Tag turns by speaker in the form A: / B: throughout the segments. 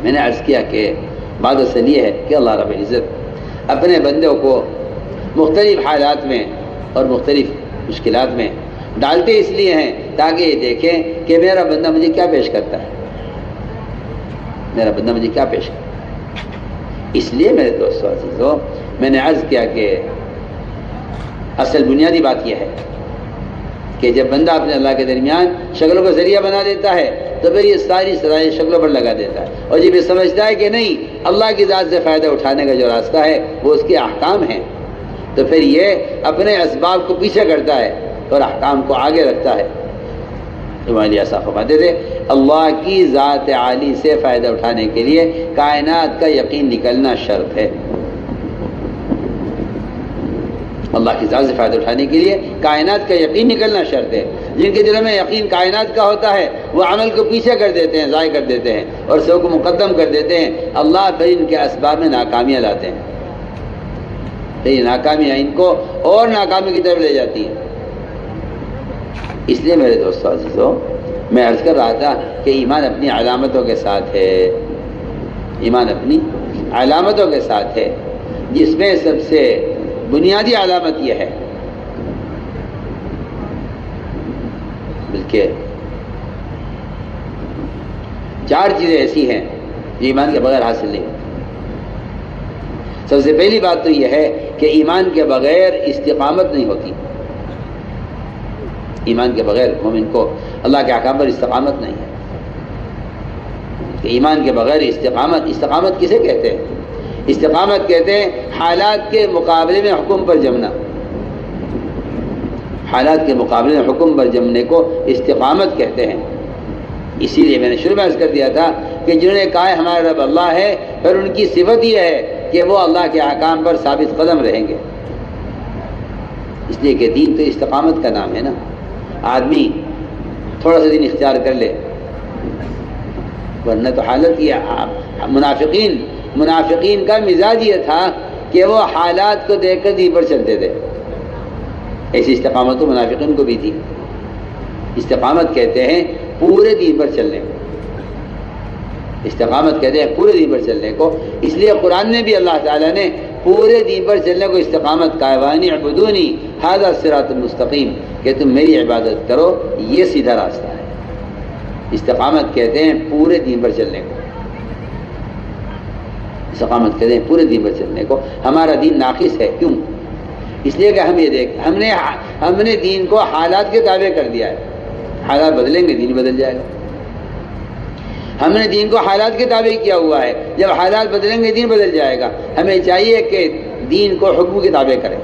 A: میں نے عرض کیا کہ بات اصل یہ ہے کہ اللہ رب العزت اپنے بندوں کو مختلف حالات میں اور مختلف مشکلات میں ڈالتے اس لیے ہیں تاکہ یہ دیکھیں کہ میرا بندہ مجھے کیا پیش کرتا ہے، میرا بندہ مجھے کیا پیش کرتا ہے۔ اس لیے میرے دوستو عزیزو، میں نے عرض کیا کہ اصل بنیادی بات یہ ہے کہ جب بندہ اپنے اللہ کے درمیان شکلوں کو ذریعہ بنا دیتا ہے تو پھر یہ ساری سزائیں شکلوں پر لگا دیتا ہے، اور جب یہ سمجھتا ہے کہ نہیں اللہ کی ذات سے فائدہ اٹھانے کا جو راستہ ہے وہ اس کے احکام ہیں، تو پھر یہ اپنے اسباب کو پیچھے کرتا ہے اور احکام کو آگے رکھتا ہے۔ تمہارے لیے ایسا فرماتے تھے اللہ کی ذات عالی سے فائدہ اٹھانے کے لیے کائنات کا یقین نکلنا شرط ہے۔ اللہ کی ذات سے فائدہ اٹھانے کے لیے کائنات کا یقین نکلنا شرط ہے۔ جن کے دلوں میں یقین کائنات کا ہوتا ہے وہ عمل کو پیچھے کر دیتے ہیں، ضائع کر دیتے ہیں اور سب کو مقدم کر دیتے ہیں۔ اللہ پھر ان کے اسباب میں ناکامیاں لاتے ہیں، پھر یہ ناکامیاں ان کو اور ناکامی کی طرف لے جاتی ہیں۔ اس لیے میرے دوستو عزیزو، میں عرض کر رہا تھا کہ ایمان اپنی علامتوں کے ساتھ ہے، ایمان اپنی علامتوں کے ساتھ ہے، جس میں سب سے بنیادی علامت یہ ہے بلکہ 4 چیزیں ایسی ہیں جو ایمان کے بغیر حاصل نہیں ہوتی۔ سب سے پہلی بات تو یہ ہے کہ ایمان کے بغیر استقامت نہیں ہوتی۔ ایمان کے بغیر مومن کو اللہ کے احکام پر استقامت نہیں ہے۔ کہ ایمان کے بغیر استقامت کسے کہتے ہیں؟ استقامت کہتے ہیں حالات کے مقابلے میں حکم پر جمنا، حالات کے مقابلے میں حکم پر جمنے کو استقامت کہتے ہیں۔ اسی لیے میں نے شروع میں عرض کر دیا تھا کہ جنہوں نے کہا ہے ہمارا رب اللہ ہے، پھر ان کی صفت یہ ہے کہ وہ اللہ کے احکام پر ثابت قدم رہیں گے۔ اس لیے کہ دین تو استقامت کا نام ہے نا۔ آدمی تھوڑا سا دین اختیار کر لے، ورنہ تو حالت یہ منافقین کا مزاج یہ تھا کہ وہ حالات کو دیکھ کر دین پر چلتے تھے۔ ایسی استقامت تو منافقین کو بھی تھی۔ استقامت کہتے ہیں پورے دین پر چلنے کو، استقامت کہتے ہیں پورے دین پر چلنے کو۔ اس لیے قرآن نے بھی اللہ تعالیٰ نے پورے دین پر چلنے کو استقامت کا وانی عبدونی ھذا الصراط المستقیم، کہ تم میری عبادت کرو، یہ سیدھا راستہ ہے۔ استقامت کہتے ہیں پورے دین پر چلنے کو، استقامت کہتے ہیں پورے دین پر چلنے کو۔ ہمارا دین ناقص ہے، کیوں؟ اس لیے کہ ہم نے دین کو حالات کے تابع کر دیا ہے۔ حالات بدلیں گے دین بدل جائے گا۔ ہم نے دین کو حالات کے تابع کیا ہوا ہے، جب حالات بدلیں گے دین بدل جائے گا۔ ہمیں چاہیے کہ دین کو حکم کے تابع کریں،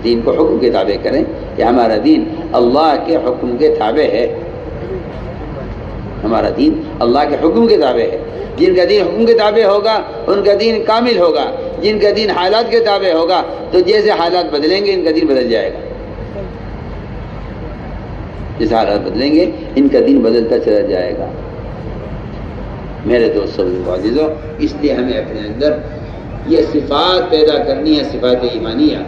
A: دین کو حکم کے تابع کریں کہ ہمارا دین اللہ کے حکم کے تابع ہے، ہمارا دین اللہ کے حکم کے تابع ہے۔ جن کا دین حکم کے تابع ہوگا ان کا دین کامل ہوگا، جن کا دین حالات کے تابع ہوگا تو جیسے حالات بدلیں گے ان کا دین بدل جائے گا، جیسے حالات بدلیں گے ان کا دین بدلتا چلا جائے گا۔ میرے دوستو عزیزو، اس لیے ہمیں اپنے اندر یہ صفات پیدا کرنی ہے، صفات ایمانیہ،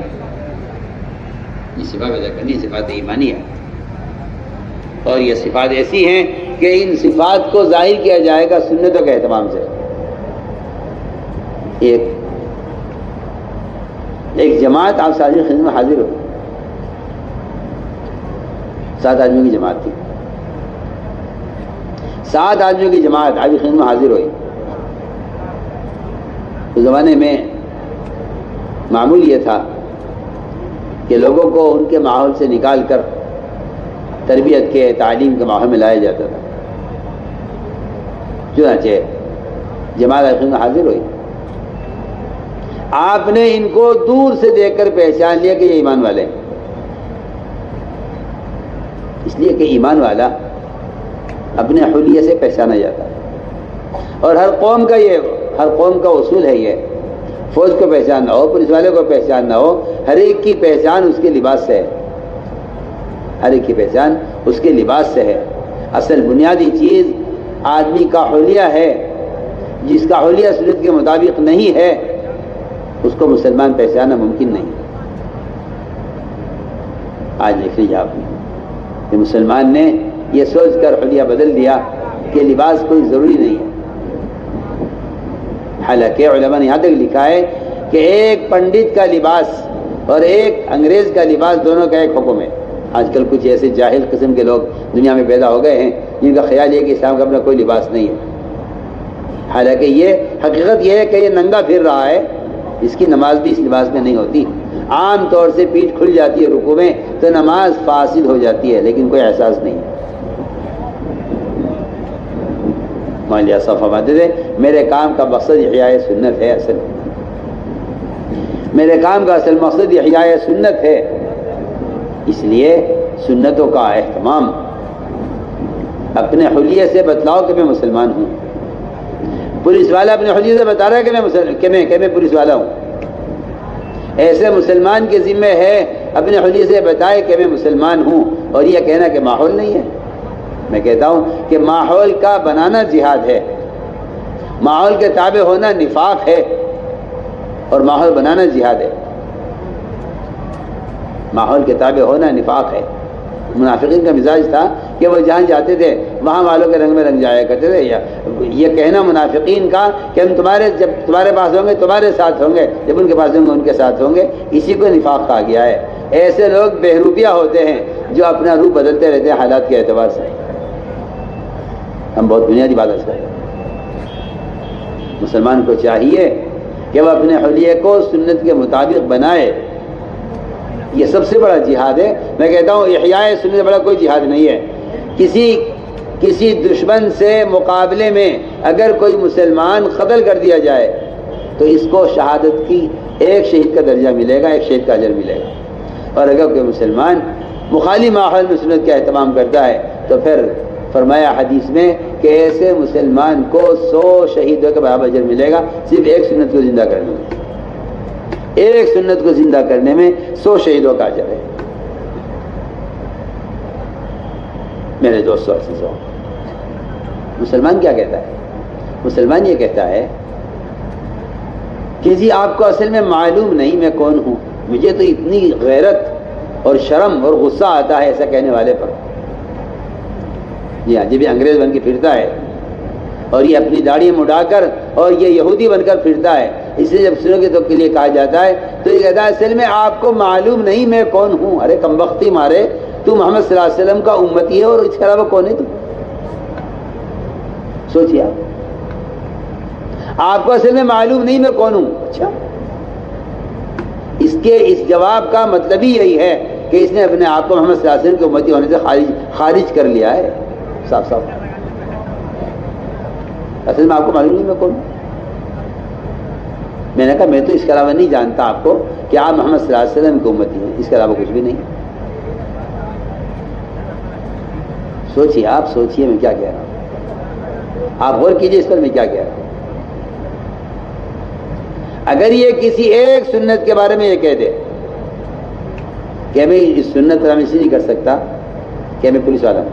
A: یہ صفات پیدا کرنی ہے، صفات ایمانیہ۔ اور یہ صفات ایسی ہیں کہ ان صفات کو ظاہر کیا جائے گا سنتوں کے اہتمام سے۔ ایک جماعت آپ ساری خدمت میں حاضر ہو، 7 آدمیوں کی جماعت تھی، 7 آدمیوں کی جماعت آپ کی خدمت میں حاضر ہوئی۔ اس زمانے میں معمول یہ تھا کہ لوگوں کو ان کے ماحول سے نکال کر تربیت کے، تعلیم کے ماحول میں لایا جاتا تھا۔ چنانچہ جماعت آپ کی خدمت میں حاضر ہوئی، آپ نے ان کو دور سے دیکھ کر پہچان لیا کہ یہ ایمان والے ہیں۔ اس لیے کہ ایمان والا اپنے حلیے سے پہچانا جاتا ہے، اور ہر قوم کا اصول ہے یہ، فوج کو پہچاننا ہو، پولیس والے کو پہچاننا ہو، ہر ایک کی پہچان اس کے لباس سے ہے، ہر ایک کی پہچان اس کے لباس سے ہے۔ اصل بنیادی چیز آدمی کا حلیہ ہے، جس کا حلیہ سنت کے مطابق نہیں ہے اس کو مسلمان پہچاننا ممکن نہیں۔ آج دیکھ لیجیے آپ نے کہ مسلمان نے یہ سوچ کر حلیہ بدل دیا کہ لباس کوئی ضروری نہیں ہے، حالانکہ علماء نے یہاں تک لکھا ہے کہ ایک پنڈت کا لباس اور ایک انگریز کا لباس دونوں کا ایک حکم ہے. آج کل کچھ ایسے جاہل قسم کے لوگ دنیا میں پیدا ہو گئے ہیں جن کا خیال یہ کہ اسلام کا اپنا کوئی لباس نہیں ہے. حالانکہ یہ حقیقت یہ ہے کہ یہ ننگا پھر رہا ہے، اس کی نماز بھی اس لباس میں نہیں ہوتی. عام طور سے پیٹھ کھل جاتی ہے رکوع میں تو نماز فاسد ہو جاتی ہے، لیکن کوئی احساس نہیں ہے. مولوی صاحب فرماتے تھے میرے کام کا مقصد احیاء سنت ہے. اصل میرے کام کا اصل مقصد احیاء سنت ہے، اس لیے سنتوں کا اہتمام. اپنے حلیے سے بتلاؤ کہ میں مسلمان ہوں. پولیس والا اپنے حلیے سے بتا رہا ہے کہ میں پولیس والا ہوں. ایسے مسلمان کے ذمہ ہے اپنے حلیے سے بتائے کہ میں مسلمان ہوں، اور یہ کہنا کہ ماحول نہیں ہے. میں کہتا ہوں کہ ماحول کا بنانا جہاد ہے، ماحول کے تابع ہونا نفاق ہے، اور ماحول بنانا جہاد ہے. ماحول کے تابع ہونا نفاق ہے. منافقین کا مزاج تھا کہ وہ جہاں جاتے تھے وہاں والوں کے رنگ میں رنگ جایا کرتے تھے. یہ کہنا منافقین کا کہ ہم جب تمہارے پاس ہوں گے تمہارے ساتھ ہوں گے، جب ان کے پاس ہوں گے ان کے ساتھ ہوں گے، اسی کو نفاق کہا گیا ہے. ایسے لوگ بہروپیہ ہوتے ہیں جو اپنا روپ بدلتے رہتے ہیں حالات کے اعتبار سے. ہم بہت بنیادی بات کریں، مسلمان کو چاہیے کہ وہ اپنے حلیے کو سنت کے مطابق بنائے. یہ سب سے بڑا جہاد ہے. میں کہتا ہوں احیاء سنت سے بڑا کوئی جہاد نہیں ہے. کسی دشمن سے مقابلے میں اگر کوئی مسلمان قتل کر دیا جائے تو اس کو شہادت کی ایک شہید کا درجہ ملے گا، ایک شہید کا اجر ملے گا. اور اگر کوئی مسلمان مخالف ماحول میں سنت کا اہتمام کرتا ہے تو پھر فرمایا حدیث میں کہ ایسے مسلمان کو 100 شہیدوں کے برابر اجر ملے گا، صرف ایک سنت کو زندہ کرنے میں. ایک سنت کو زندہ کرنے میں 100 شہیدوں کا اجر ہے. میرے دوستوں عزیزوں، مسلمان کیا کہتا ہے؟ مسلمان یہ کہتا ہے کہ جی آپ کو اصل میں معلوم نہیں میں کون ہوں. مجھے تو اتنی غیرت اور شرم اور غصہ آتا ہے ایسا کہنے والے پر. جی ہاں، جب یہ انگریز بن کے پھرتا ہے اور یہ اپنی داڑھی مڈا کر اور یہ یہودی بن کر پھرتا ہے، اس لیے جب سنو کے لیے کہا جاتا ہے تو یہ کہتا ہے اصل میں آپ کو معلوم نہیں میں کون ہوں. ارے کمبختی مارے، تو محمد صلی اللہ علیہ وسلم کا امتی ہے اور اس کے علاوہ کون ہے تو؟ سوچیے آپ کو اصل میں معلوم نہیں میں کون ہوں. اچھا، اس جواب کا مطلب ہی یہی ہے کہ اس نے اپنے آپ کو محمد صلی اللہ علیہ وسلم کے امتی ہونے سے خارج کر لیا ہے. صاف صاف اصل میں آپ کو معلوم نہیں میں کون ہوں. میں نے کہا میں تو اس کے علاوہ نہیں جانتا آپ کو کہ آپ محمد صلی اللہ علیہ وسلم کے امتی ہیں، اس کے علاوہ کچھ بھی نہیں. سوچیے، آپ سوچیے میں کیا کہہ رہا ہوں، آپ غور کیجئے اس پر میں کیا کہہ رہا ہوں. اگر یہ کسی ایک سنت کے بارے میں یہ کہہ دے کہ میں اس سنت پر اسی نہیں کر سکتا کہ میں پولیس والا ہوں،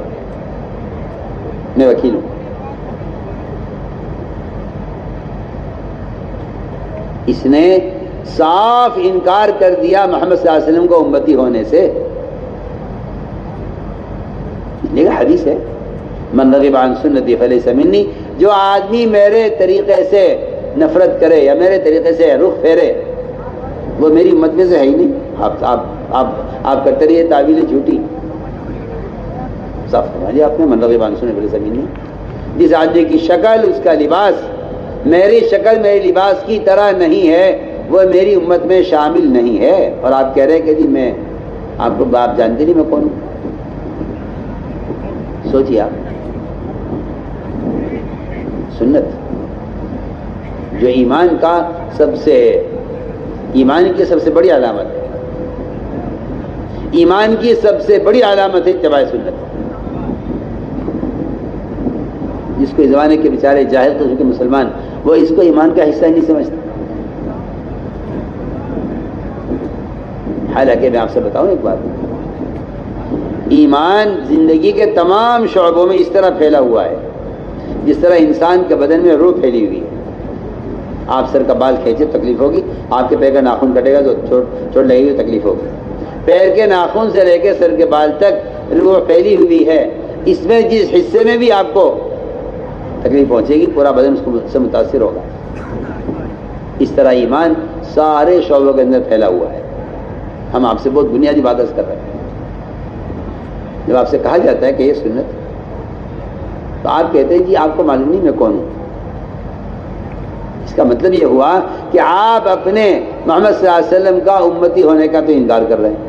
A: میں وکیل ہوں، اس نے صاف انکار کر دیا محمد صلی اللہ علیہ وسلم کو امتی ہونے سے. لیکن حدیث ہے من رغب عن سنتی فلیس منی، جو آدمی میرے طریقے سے نفرت کرے یا میرے طریقے سے رخ پھیرے وہ میری امت میں سے ہے ہی نہیں. آپ کرتے رہیے تعویلیں جھوٹی. صاف فرمائیے آپ نے من رغب عن سنتی فلیس منی. جس آدمی کی شکل اس کا لباس میری شکل میرے لباس کی طرح نہیں ہے وہ میری امت میں شامل نہیں ہے. اور آپ کہہ رہے ہیں کہ جی میں آپ جانتے نہیں میں کون ہوں. سوچیے آپ، سنت جو ایمان کی سب سے بڑی علامت ہے، ایمان کی سب سے بڑی علامت ہے اتباع سنت. جس کو اس زمانے کے بیچارے جاہل قسم کے مسلمان وہ اس کو ایمان کا حصہ ہی نہیں سمجھتے. حالانکہ میں آپ سے بتاؤں ایک بات، ایمان زندگی کے تمام شعبوں میں اس طرح پھیلا ہوا ہے جس طرح انسان کے بدن میں روح پھیلی ہوئی ہے. آپ سر کا بال کھینچے تکلیف ہوگی، آپ کے پیر کا ناخن کٹے گا تو چوٹ لگے گی تکلیف ہوگی. پیر کے ناخن سے لے کے سر کے بال تک روح پھیلی ہوئی ہے. اس میں جس حصے میں بھی آپ کو تکلیف پہنچے گی پورا بدن اس کو سے متاثر ہوگا. اس طرح ایمان سارے شعبوں کے اندر پھیلا ہوا ہے. ہم آپ سے بہت بنیادی بات عرض کر رہے ہیں. جب آپ سے کہا جاتا ہے کہ یہ سنت، تو آپ کہتے ہیں جی آپ کو معلوم نہیں میں کون ہوں. اس کا مطلب یہ ہوا کہ آپ اپنے محمد صلی اللہ علیہ وسلم کا امتی ہونے کا تو انکار کر رہے ہیں.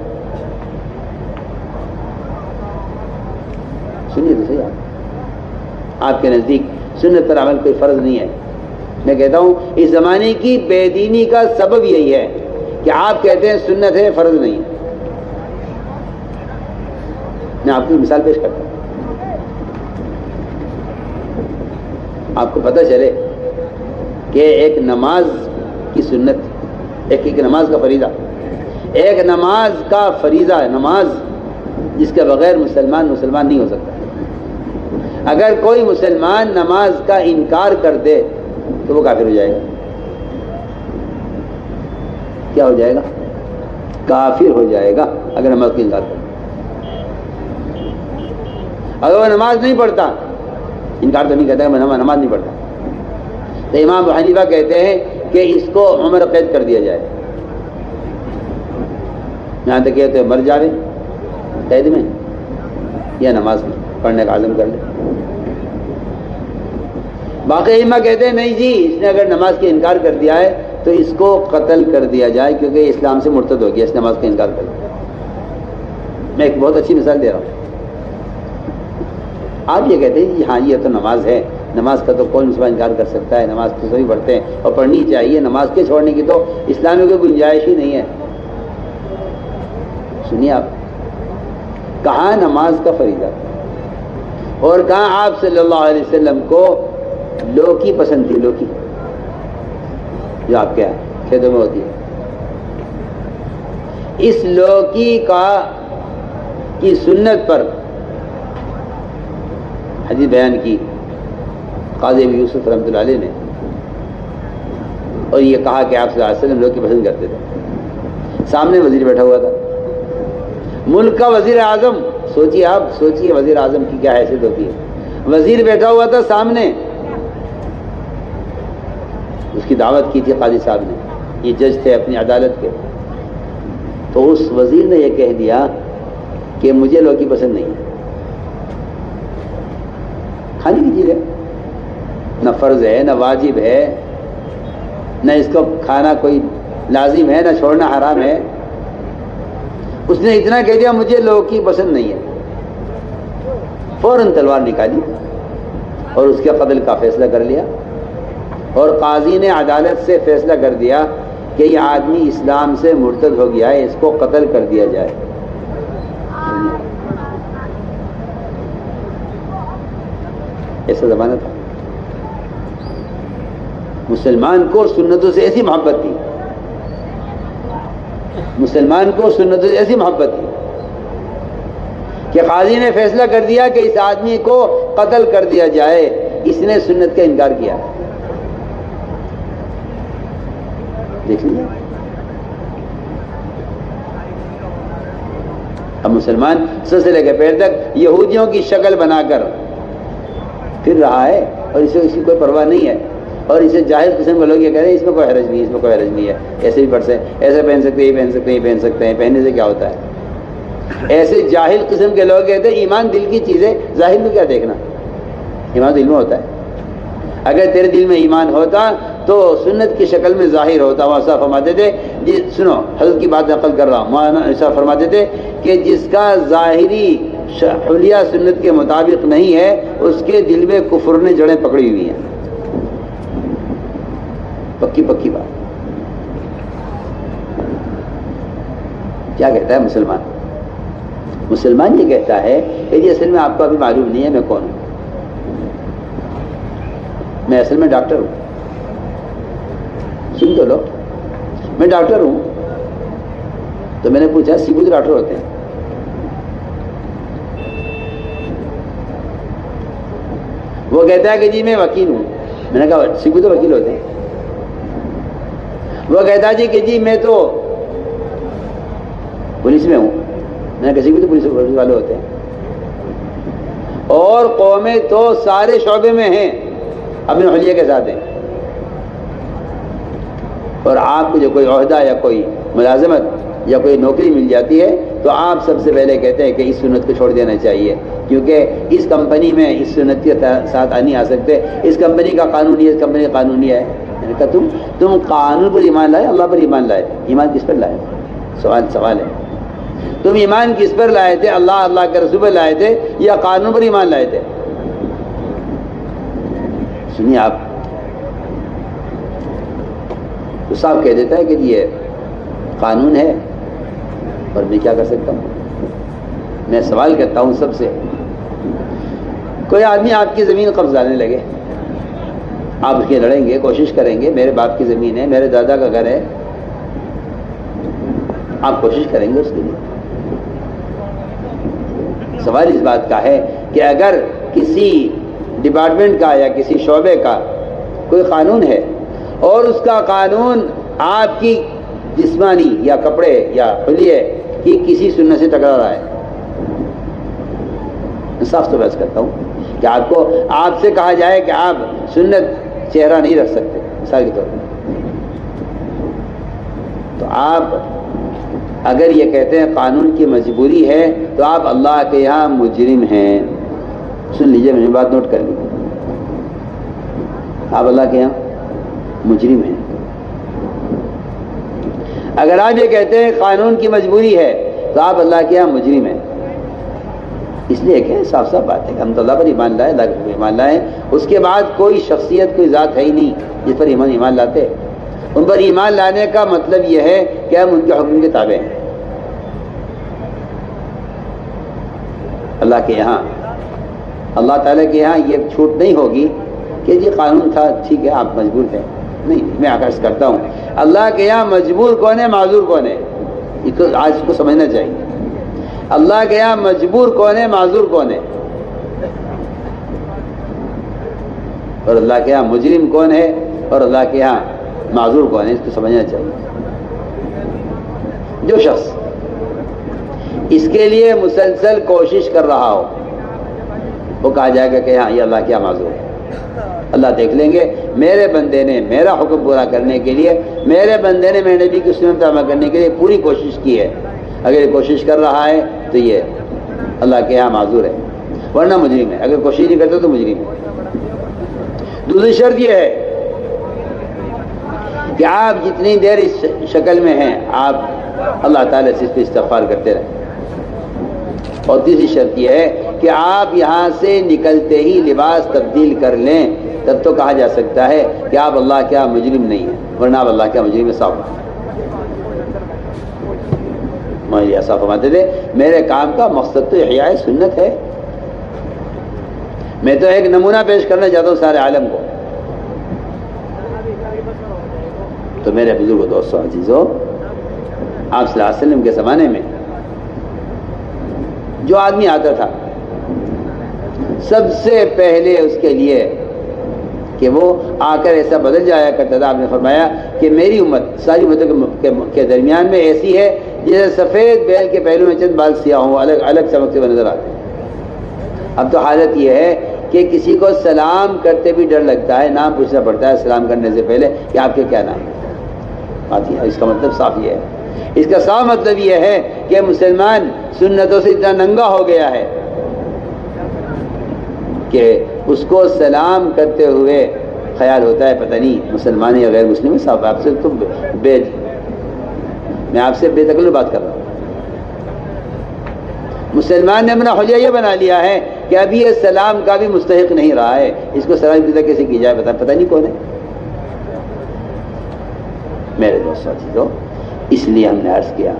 A: سنیے تو صحیح، آپ کے نزدیک سنت پر عمل کوئی فرض نہیں ہے. میں کہتا ہوں اس زمانے کی بے دینی کا سبب یہی ہے کہ آپ کہتے ہیں سنت ہے، فرض نہیں. میں آپ کو مثال پیش کرتا ہوں. آپ کو پتہ چلے کہ ایک نماز کی سنت، ایک نماز کا فریضہ، ایک نماز کا فریضہ، نماز جس کے بغیر مسلمان نہیں ہو سکتا. اگر کوئی مسلمان نماز کا انکار کر دے تو وہ کافر ہو جائے گا. کیا ہو جائے گا؟ کافر ہو جائے گا اگر نماز کا انکار کر دے. اگر وہ نماز نہیں پڑھتا، انکار تو نہیں کرتا کہ میں نماز نہیں پڑھتا، تو امام ابو حنیفہ کہتے ہیں کہ اس کو عمر قید کر دیا جائے. یہاں تک کہتے ہیں مر جاوے قید میں یا نماز میں پڑھنے کا عزم کر لے. باقی ائمہ کہتے ہیں نہیں جی، اس نے اگر نماز کا انکار کر دیا ہے تو اس کو قتل کر دیا جائے، کیونکہ اسلام سے مرتد ہو گیا، اس نماز کا انکار کر دیا. میں ایک بہت اچھی مثال دے رہا ہوں. آپ یہ کہتے ہیں جی ہاں یہ تو نماز ہے، نماز کا تو کوئی مسلمان انکار کر سکتا ہے، نماز تو سبھی پڑھتے ہیں اور پڑھنی چاہیے، نماز کے چھوڑنے کی تو اسلام میں کوئی گنجائش ہی نہیں ہے. سنیے، آپ کہاں نماز کا فریضہ اور کہاں آپ صلی اللہ علیہ وسلم کو لوکی پسند تھی، لوکی جو آپ کے کھیتوں میں ہوتی ہے. اس لوکی کی سنت پر حدیث بیان کی قاضی ابو یوسف رحمۃ اللہ علیہ نے، اور یہ کہا کہ آپ صلی اللہ علیہ وسلم لوکی پسند کرتے تھے. سامنے وزیر بیٹھا ہوا تھا، ملک کا وزیر اعظم. سوچیے، آپ سوچیے وزیر اعظم کی کیا حیثیت ہوتی ہے. وزیر بیٹھا ہوا تھا سامنے، اس کی دعوت کی تھی قاضی صاحب نے، یہ جج تھے اپنی عدالت کے. تو اس وزیر نے یہ کہہ دیا کہ مجھے لوکی پسند نہیں ہے. کھانے کی چیز ہے، نہ فرض ہے نہ واجب ہے، نہ اس کو کھانا کوئی لازم ہے نہ چھوڑنا حرام ہے. اس نے اتنا کہہ دیا مجھے لوکی پسند نہیں ہے. فوراً تلوار نکالی اور اس کے قتل کا فیصلہ کر لیا، اور قاضی نے عدالت سے فیصلہ کر دیا کہ یہ آدمی اسلام سے مرتد ہو گیا ہے، اس کو قتل کر دیا جائے. ایسا زمانہ تھا. مسلمان کو سنتوں سے ایسی محبت تھی، مسلمان کو سنتوں سے ایسی محبت تھی کہ قاضی نے فیصلہ کر دیا کہ اس آدمی کو قتل کر دیا جائے، اس نے سنت کا انکار کیا. دیکھ لیجیے، اب مسلمان سر سے لے کے پیر تک یہودیوں کی شکل بنا کر پھر رہا ہے، اور اسے اس کی کوئی پرواہ نہیں ہے. اور اسے جاہل قسم کے لوگ یہ کہہ رہے ہیں اس میں کوئی حرج نہیں، اس میں کوئی حرج نہیں ہے، ایسے بھی پڑھ سکتے، ایسے پہن سکتے، یہ پہن سکتے، یہ پہن سکتے ہیں، پہننے سے کیا ہوتا ہے. ایسے جاہل قسم کے لوگ کہتے ہیں ایمان دل کی چیز ہے، ظاہر میں کیا دیکھنا، ایمان دل میں ہوتا ہے. اگر تیرے دل میں ایمان ہوتا تو سنت کی شکل میں ظاہر ہوتا. وہاں صاحب فرماتے تھے جی، سنو حضرت کی بات نقل کر رہا ہوں، مولانا صاحب فرماتے تھے کہ جس کا ظاہری حلیہ سنت کے مطابق نہیں ہے، اس کے دل میں کفر نے جڑیں پکڑی ہوئی ہیں. پکی پکی بات. کیا کہتا ہے مسلمان؟ مسلمان یہ کہتا ہے کہ جی اصل میں آپ کو ابھی معلوم نہیں ہے میں کون ہوں. میں اصل میں ڈاکٹر ہوں. سن تو لو، میں ڈاکٹر ہوں. تو میں نے پوچھا سیبو تو ڈاکٹر ہوتے ہیں؟ وہ کہتا ہے کہ جی میں وکیل ہوں. میں نے کہا سیبو تو وکیل ہوتے ہیں. وہ کہتا ہے جی کہ جی میں تو پولیس میں ہوں. میں نے کہا سیبو تو پولیس والے ہوتے ہیں. اور قومیں تو سارے شعبے میں ہیں، اپنے حلیے کے ساتھ ہیں. اور آپ کو جو کوئی عہدہ یا کوئی ملازمت یا کوئی نوکری مل جاتی ہے تو آپ سب سے پہلے کہتے ہیں کہ اس سنت کو چھوڑ دینا چاہیے، کیونکہ اس کمپنی میں اس سنت کے ساتھ نہیں آ سکتے، اس کمپنی کا قانون یہ، اس کمپنی کا قانون یہ ہے۔ میں نے کہا تم قانون پر ایمان لائے، اللہ پر ایمان لائے، ایمان کس پر لائے؟ سوال ہے، تم ایمان کس پر لائے تھے؟ اللہ کے رسول پر لائے تھے یا قانون پر ایمان لائے تھے؟ سنیے، آپ تو صاحب کہہ دیتا ہے کہ یہ قانون ہے اور میں کیا کر سکتا ہوں؟ میں سوال کرتا ہوں سب سے، کوئی آدمی آپ کی زمین قبض لانے لگے، آپ اس کے لڑیں گے، کوشش کریں گے، میرے باپ کی زمین ہے، میرے دادا کا گھر ہے، آپ کوشش کریں گے اس کے لیے؟ سوال اس بات کا ہے کہ اگر کسی ڈپارٹمنٹ کا یا کسی شعبے کا کوئی قانون ہے اور اس کا قانون آپ کی جسمانی یا کپڑے یا حلیے کی کسی سنت سے ٹکرا رہا ہے، صاف تو بحث کرتا ہوں کہ آپ سے کہا جائے کہ آپ سنت چہرہ نہیں رکھ سکتے مثال کے طور پر، تو آپ اگر یہ کہتے ہیں قانون کی مجبوری ہے تو آپ اللہ کے یہاں مجرم ہیں۔ سن لیجئے، میں نے بات نوٹ کر لی، آپ اللہ کے یہاں مجرم ہیں۔ اگر آپ یہ کہتے ہیں قانون کی مجبوری ہے تو آپ اللہ کے یہاں مجرم ہیں، اس لیے کہ صاف بات ہے کہ ہم تو اللہ پر ایمان لائے، اللہ پر ایمان لائے، اس کے بعد کوئی شخصیت کوئی ذات ہے ہی نہیں جس پر ایمان لاتے۔ ان پر ایمان لانے کا مطلب یہ ہے کہ ہم ان کے حکم کے تابع ہیں۔ اللہ کے یہاں، اللہ تعالیٰ کے یہاں یہ چھوٹ نہیں ہوگی کہ جی قانون تھا ٹھیک ہے آپ مجبور تھے، نہیں، میں عکس کرتا ہوں اللہ کے یہاں مجبور کون ہے، معذور کون ہے، یہ تو آج اس کو سمجھنا چاہیے۔ اللہ کے یہاں مجبور کون ہے، معذور کون ہے، اور اللہ کے یہاں مجرم کون ہے اور اللہ کے یہاں معذور کون ہے، اس کو سمجھنا چاہیے۔ جو شخص اس کے لیے مسلسل کوشش کر رہا ہو وہ کہا جائے گا کہ ہاں یہ اللہ کیا معذور ہے۔ اللہ دیکھ لیں گے میرے بندے نے میرا حکم پورا کرنے کے لیے، میرے بندے نے میرے نبی کی سنت عمل کرنے کے لیے پوری کوشش کی ہے، اگر یہ کوشش کر رہا ہے تو یہ اللہ کے یہاں معذور ہے، ورنہ مجرم ہے، اگر کوشش نہیں کرتا تو مجرم ہے۔ دوسری شرط یہ ہے کہ آپ جتنی دیر اس شکل میں ہیں آپ اللہ تعالیٰ سے اس پہ استغفار کرتے رہیں، اور تیسری شرط یہ ہے کہ آپ یہاں سے نکلتے ہی لباس تبدیل کر لیں، تب تو کہا جا سکتا ہے کہ آپ اللہ کیا مجرم نہیں ہیں، ورنہ آپ اللہ کیا مجرم صاف ہیں۔ مولوی ایسا فرماتے تھے میرے کام کا مقصد تو احیاء سنت ہے، میں تو ایک نمونہ پیش کرنا چاہتا ہوں سارے عالم کو۔ تو میرے بزرگ دوستوں عزیزوں، آپ صلی اللہ علیہ وسلم کے زمانے میں جو آدمی آتا تھا سب سے پہلے اس کے لیے کہ وہ آ کر ایسا بدل جایا کرتا تھا، آپ نے فرمایا کہ میری امت ساری امتوں کے درمیان میں ایسی ہے جیسے سفید بیل کے پہلو میں چند بال سیاہ ہوں، الگ الگ چمکتے ہوئے نظر آتے ہیں۔ اب تو حالت یہ ہے کہ کسی کو سلام کرتے بھی ڈر لگتا ہے، نام پوچھنا پڑتا ہے سلام کرنے سے پہلے کہ آپ کے کیا نام ہے۔ اس کا مطلب صاف یہ ہے، اس کا صاف مطلب یہ ہے کہ مسلمان سنتوں سے اتنا ننگا ہو گیا ہے کہ اس کو سلام کرتے ہوئے خیال ہوتا ہے پتہ نہیں مسلمان یا غیر مسلم ہے۔ صاحب آپ سے تو میں آپ سے بے تکلف بات کر رہا ہوں۔ مسلمان نے اپنا حلیہ یہ بنا لیا ہے کہ ابھی یہ سلام کا بھی مستحق نہیں رہا ہے، اس کو سلام کی کیسے کی جائے پتہ نہیں کون ہے۔ میرے دوستوں عزیزوں، اس لیے ہم نے عرض کیا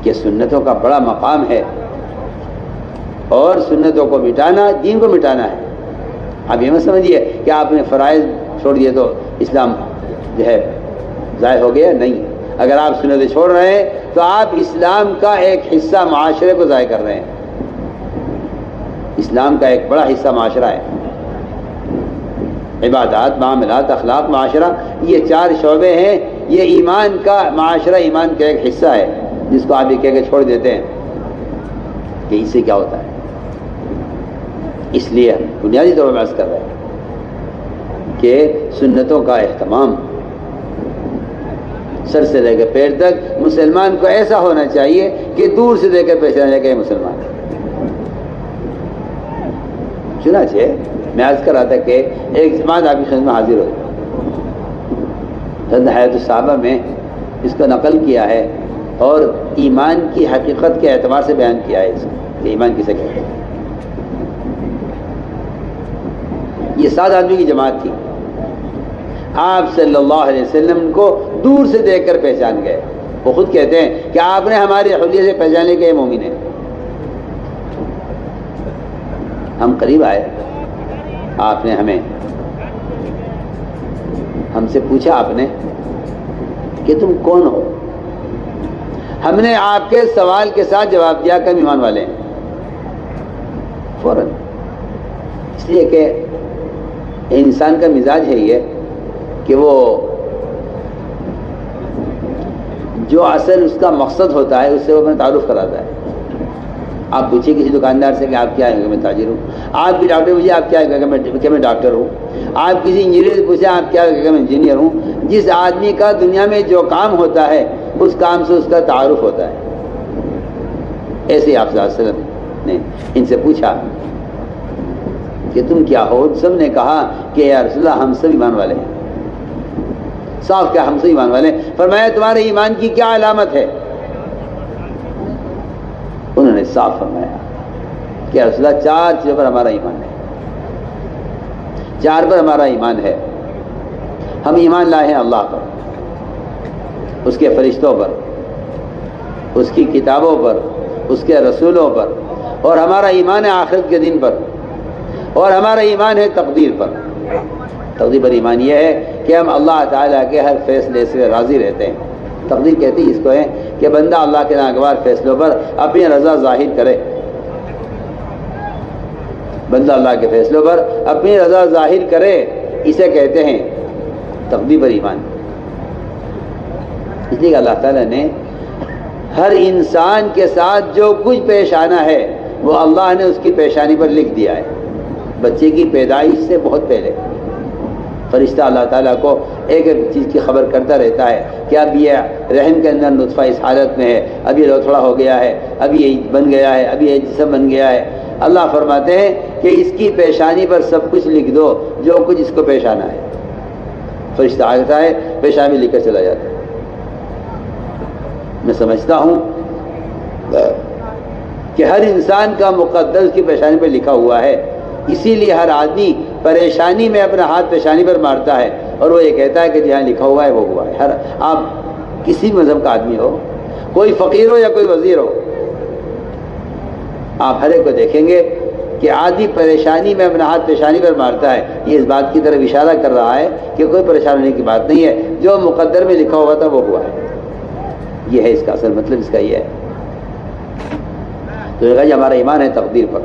A: کہ سنتوں کا بڑا مقام ہے اور سنتوں کو مٹانا دین کو مٹانا ہے۔ آپ یہ مت سمجھیے کہ آپ نے فرائض چھوڑ دیے تو اسلام جو ہے ضائع ہو گیا، نہیں۔ اگر آپ سنتیں چھوڑ رہے ہیں تو آپ اسلام کا ایک حصہ معاشرے کو ضائع کر رہے ہیں۔ اسلام کا ایک بڑا حصہ معاشرہ ہے، عبادات، معاملات، اخلاق، معاشرہ، یہ چار شعبے ہیں، یہ ایمان کا معاشرہ، ایمان کا ایک حصہ ہے جس کو آپ یہ کہہ کے چھوڑ دیتے ہیں کہ اس سے کیا ہوتا ہے۔ اس لیے بنیادی طور پر بحث کر رہے ہیں کہ سنتوں کا اہتمام سر سے لے کے پیر تک مسلمان کو ایسا ہونا چاہیے کہ دور سے دیکھ کر پہچانا جائے کہ یہ مسلمان ہے۔ چنانچہ میں عرض کر رہا تھا کہ ایک جماعت آپ کی خدمت میں حاضر ہوئی، حیات الصحابہ میں اس کو نقل کیا ہے اور ایمان کی حقیقت کے اعتبار سے بیان کیا ہے اس کو کہ ایمان کسے کہتے ہیں۔ یہ 7 آدمی کی جماعت تھی، آپ صلی اللہ علیہ وسلم کو دور سے دیکھ کر پہچان گئے۔ وہ خود کہتے ہیں کہ آپ نے ہماری حلیے سے پہچانے کے مومن ہیں۔ ہم قریب آئے، آپ نے ہم سے پوچھا آپ نے کہ تم کون ہو؟ ہم نے آپ کے سوال کے ساتھ جواب دیا کہ ہم ایمان والے ہیں فوراً، اس لیے کہ انسان کا مزاج ہے یہ کہ وہ جو اصل اس کا مقصد ہوتا ہے اس سے وہ اپنا تعارف کراتا ہے۔ آپ پوچھیں کسی دکاندار سے کہ آپ کیا ہے کہ میں تاجر ہوں، آپ کی ڈاکٹر پوچھیں آپ کیا ہے کہ میں ڈاکٹر ہوں، آپ کسی انجینئر سے پوچھیں آپ کیا ہے کہ میں انجینئر ہوں۔ جس آدمی کا دنیا میں جو کام ہوتا ہے اس کام سے اس کا تعارف ہوتا ہے۔ ایسے ہی آپ صلی اللہ علیہ وسلم نے ان سے پوچھا کہ تم کیا ہو؟ سب نے کہا کہ یا رسول اللہ ہم سب ایمان والے ہیں۔ صاف کیا ہم سب ایمان والے ہیں؟ فرمایا تمہارے ایمان کی کیا علامت ہے؟ انہوں نے صاف فرمایا کہ یا رسول اللہ 4 چیزوں پر ہمارا ایمان ہے، 4 پر ہمارا ایمان ہے۔ ہم ایمان لائے ہیں اللہ پر، اس کے فرشتوں پر، اس کی کتابوں پر، اس کے رسولوں پر، اور ہمارا ایمان ہے آخرت کے دن پر، اور ہمارا ایمان ہے تقدیر پر۔ تقدیر پر ایمان یہ ہے کہ ہم اللہ تعالیٰ کے ہر فیصلے سے راضی رہتے ہیں۔ تقدیر کہتی ہے اس کو ہے کہ بندہ اللہ کے ناگوار فیصلوں پر اپنی رضا ظاہر کرے، بندہ اللہ کے فیصلوں پر اپنی رضا ظاہر کرے، اسے کہتے ہیں تقدیر پر ایمان۔ اس لیے کہ اللہ تعالیٰ نے ہر انسان کے ساتھ جو کچھ پیش آنا ہے وہ اللہ نے اس کی پیشانی پر لکھ دیا ہے۔ بچے کی پیدائش سے بہت پہلے فرشتہ اللہ تعالیٰ کو ایک ایک چیز کی خبر کرتا رہتا ہے کہ اب یہ رحم کے اندر نطفہ اس حالت میں ہے، اب یہ لوتھڑا ہو گیا ہے، اب یہ بن گیا ہے، اب یہ جسم بن گیا ہے۔ اللہ فرماتے ہیں کہ اس کی پیشانی پر سب کچھ لکھ دو جو کچھ اس کو پیش آنا ہے۔ فرشتہ آتا ہے پیشانی لکھ کر چلا جاتا ہے۔ میں سمجھتا ہوں کہ ہر انسان کا مقدر اس کی پیشانی پر لکھا ہوا ہے، اسی لیے ہر آدمی پریشانی میں اپنا ہاتھ پیشانی پر مارتا ہے اور وہ یہ کہتا ہے کہ جہاں لکھا ہوا ہے وہ ہوا ہے۔ ہر آپ کسی مذہب کا آدمی ہو، کوئی فقیر ہو یا کوئی وزیر ہو، آپ ہر ایک کو دیکھیں گے کہ آدمی پریشانی میں اپنا ہاتھ پیشانی پر مارتا ہے۔ یہ اس بات کی طرف اشارہ کر رہا ہے کہ کوئی پریشان ہونے کی بات نہیں ہے، جو مقدر میں لکھا ہوا تھا وہ ہوا ہے۔ یہ ہے اس کا اصل مطلب، اس کا یہ ہے۔ تو یہ کہا ہمارا ایمان ہے تقدیر پر،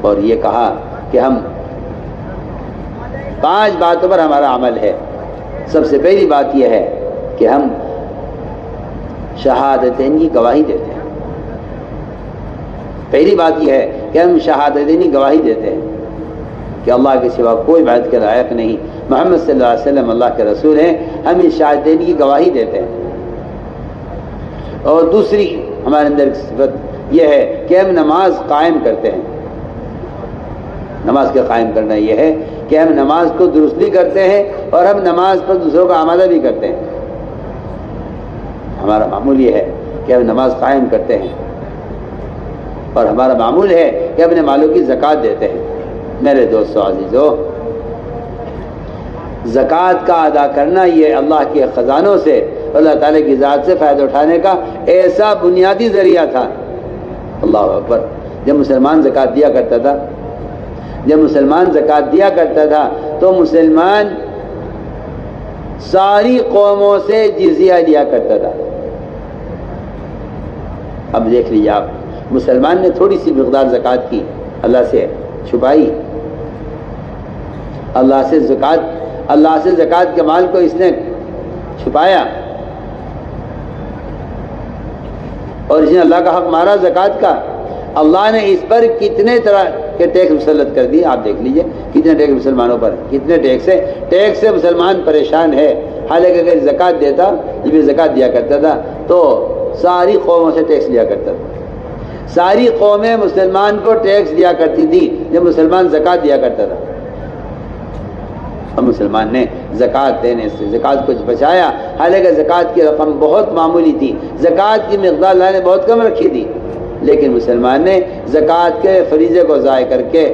A: اور یہ کہا کہ ہم 5 باتوں پر ہمارا عمل ہے۔ سب سے پہلی بات یہ ہے کہ ہم شہادتین کی گواہی دیتے ہیں۔ پہلی بات یہ ہے کہ ہم شہادتین کی گواہی دیتے ہیں کہ اللہ کے سوا کوئی عبادت کے لائق نہیں، محمد صلی اللہ علیہ وسلم اللہ کے رسول ہیں۔ ہم اس شہادتین کی گواہی دیتے ہیں۔ اور دوسری ہمارے اندر صفت یہ ہے کہ ہم نماز قائم کرتے ہیں۔ نماز کا قائم کرنا یہ ہے کہ ہم نماز کو درست بھی کرتے ہیں اور ہم نماز پر دوسروں کا آمادہ بھی کرتے ہیں۔ ہمارا معمول یہ ہے کہ ہم نماز قائم کرتے ہیں اور ہمارا معمول ہے کہ اپنے مالوں کی زکوٰۃ دیتے ہیں۔ میرے دوستو عزیزو، زکوٰۃ کا ادا کرنا یہ اللہ کے خزانوں سے، اللہ تعالیٰ کی ذات سے فائدہ اٹھانے کا ایسا بنیادی ذریعہ تھا۔ اللہ اکبر! جب مسلمان زکوٰۃ دیا کرتا تھا، تو مسلمان ساری قوموں سے جزیہ لیا کرتا تھا۔ اب دیکھ لیجیے آپ، مسلمان نے تھوڑی سی مقدار زکوٰۃ کی، اللہ سے چھپائی، اللہ سے زکوٰۃ کے مال کو اس نے چھپایا، اور اس نے اللہ کا حق مارا زکوٰۃ کا۔ اللہ نے اس پر کتنے طرح کے ٹیکس مسلط کر دیے، آپ دیکھ لیجئے کتنے ٹیکس مسلمانوں پر، کتنے ٹیکس سے مسلمان پریشان ہے۔ حالانکہ اگر زکوٰۃ دیتا، جب یہ زکوٰۃ دیا کرتا تھا تو ساری قوموں سے ٹیکس لیا کرتا تھا. ساری قومیں مسلمان کو ٹیکس دیا کرتی تھی جب مسلمان زکوٰۃ دیا کرتا تھا. اور مسلمان نے زکوٰۃ دینے سے زکوٰۃ کو بچایا، حالانکہ زکوٰۃ کی رقم بہت معمولی تھی، زکوٰۃ کی مقدار اللہ نے بہت کم رکھی تھی، لیکن مسلمان نے زکوٰۃ کے فریضے کو ضائع کر کے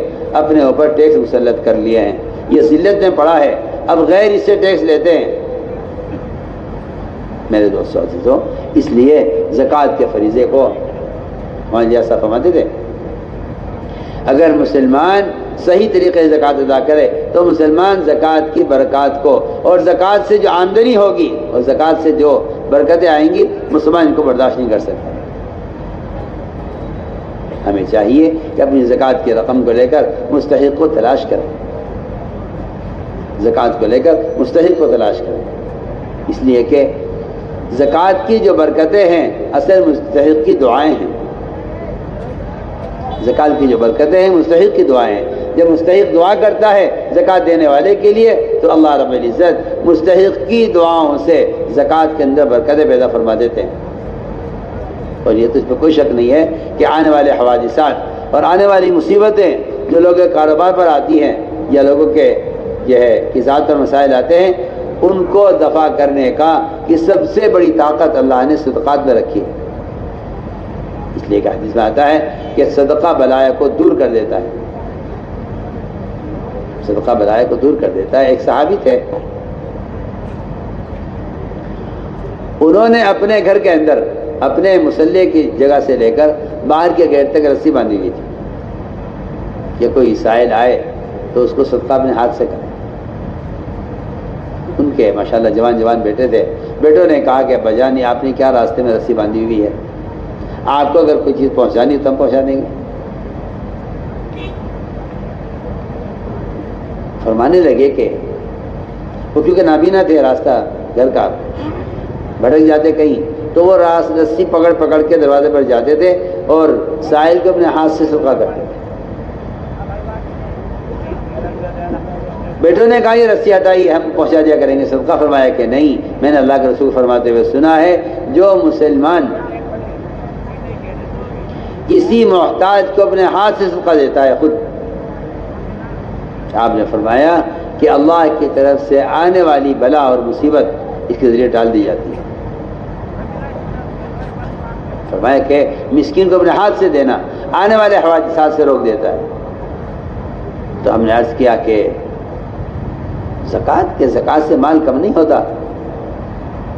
A: اپنے اوپر ٹیکس مسلط کر لیے ہیں. یہ ذلت میں پڑا ہے، اب غیر اس سے ٹیکس لیتے ہیں. میرے دوستوں عزیزوں، اس لیے زکوٰۃ کے فریضے کو مولانا جی صاحب فرماتے تھے اگر مسلمان صحیح طریقے سے زکوٰۃ ادا کرے تو مسلمان زکوٰۃ کی برکات کو اور زکوٰۃ سے جو آمدنی ہوگی اور زکوٰۃ سے جو برکتیں آئیں گی مسلمان ان کو برداشت نہیں کر سکتا. ہمیں چاہیے کہ اپنی زکوٰۃ کی رقم کو لے کر مستحق کو تلاش کریں، زکوٰۃ کو لے کر مستحق کو تلاش کریں، اس لیے کہ زکوٰۃ کی جو برکتیں ہیں اصل مستحق کی دعائیں ہیں. زکوٰۃ کی جو برکتیں ہیں مستحق کی دعائیں ہیں. جب مستحق دعا کرتا ہے زکوٰۃ دینے والے کے لیے تو اللہ رب العزت مستحق کی دعاؤں سے زکوٰۃ کے اندر برکتیں پیدا فرما دیتے ہیں. اور یہ تو اس پہ کوئی شک نہیں ہے کہ آنے والے حوادثات اور آنے والی مصیبتیں جو لوگوں کے کاروبار پر آتی ہیں یا لوگوں کے جو ہے ذات پر مسائل آتے ہیں ان کو دفع کرنے کا کہ سب سے بڑی طاقت اللہ نے صدقات میں رکھی ہے. اس لیے کہ حدیث میں آتا ہے کہ صدقہ بلائے کو دور کر دیتا ہے، صدقہ بلائے کو دور کر دیتا ہے. ایک صحابی تھے، انہوں نے اپنے گھر کے اندر اپنے مصلی کی جگہ سے لے کر باہر کے گیٹ تک رسی باندھی ہوئی تھی کہ کوئی سائل آئے تو اس کو صدقہ اپنے ہاتھ سے کرے. ان کے ماشاءاللہ جوان بیٹے تھے. بیٹوں نے کہا کہ ابا جان آپ نے کیا راستے میں رسی باندھی ہوئی ہے، آپ کو اگر کوئی چیز پہنچانی تو ہم پہنچا دیں گے. فرمانے لگے کہ وہ کیونکہ نابینا تھے، راستہ گھر کا بھٹک جاتے کہیں تو وہ رسی پکڑ کے دروازے پر جاتے تھے اور سائل کو اپنے ہاتھ سے صدقہ کرتے تھے. بیٹوں نے کہا یہ رسی ہٹائی ہم پہنچا دیا کریں گے صدقہ. فرمایا کہ نہیں، میں نے اللہ کے رسول فرماتے ہوئے سنا ہے جو مسلمان کسی محتاج کو اپنے ہاتھ سے صدقہ دیتا ہے خود، آپ نے فرمایا کہ اللہ کی طرف سے آنے والی بلا اور مصیبت اس کے ذریعے ٹال دی جاتی ہے. فرمایا کہ مسکین کو اپنے ہاتھ سے دینا آنے والے حوادثات سے روک دیتا ہے. تو ہم نے عرض کیا کہ زکوٰۃ سے مال کم نہیں ہوتا،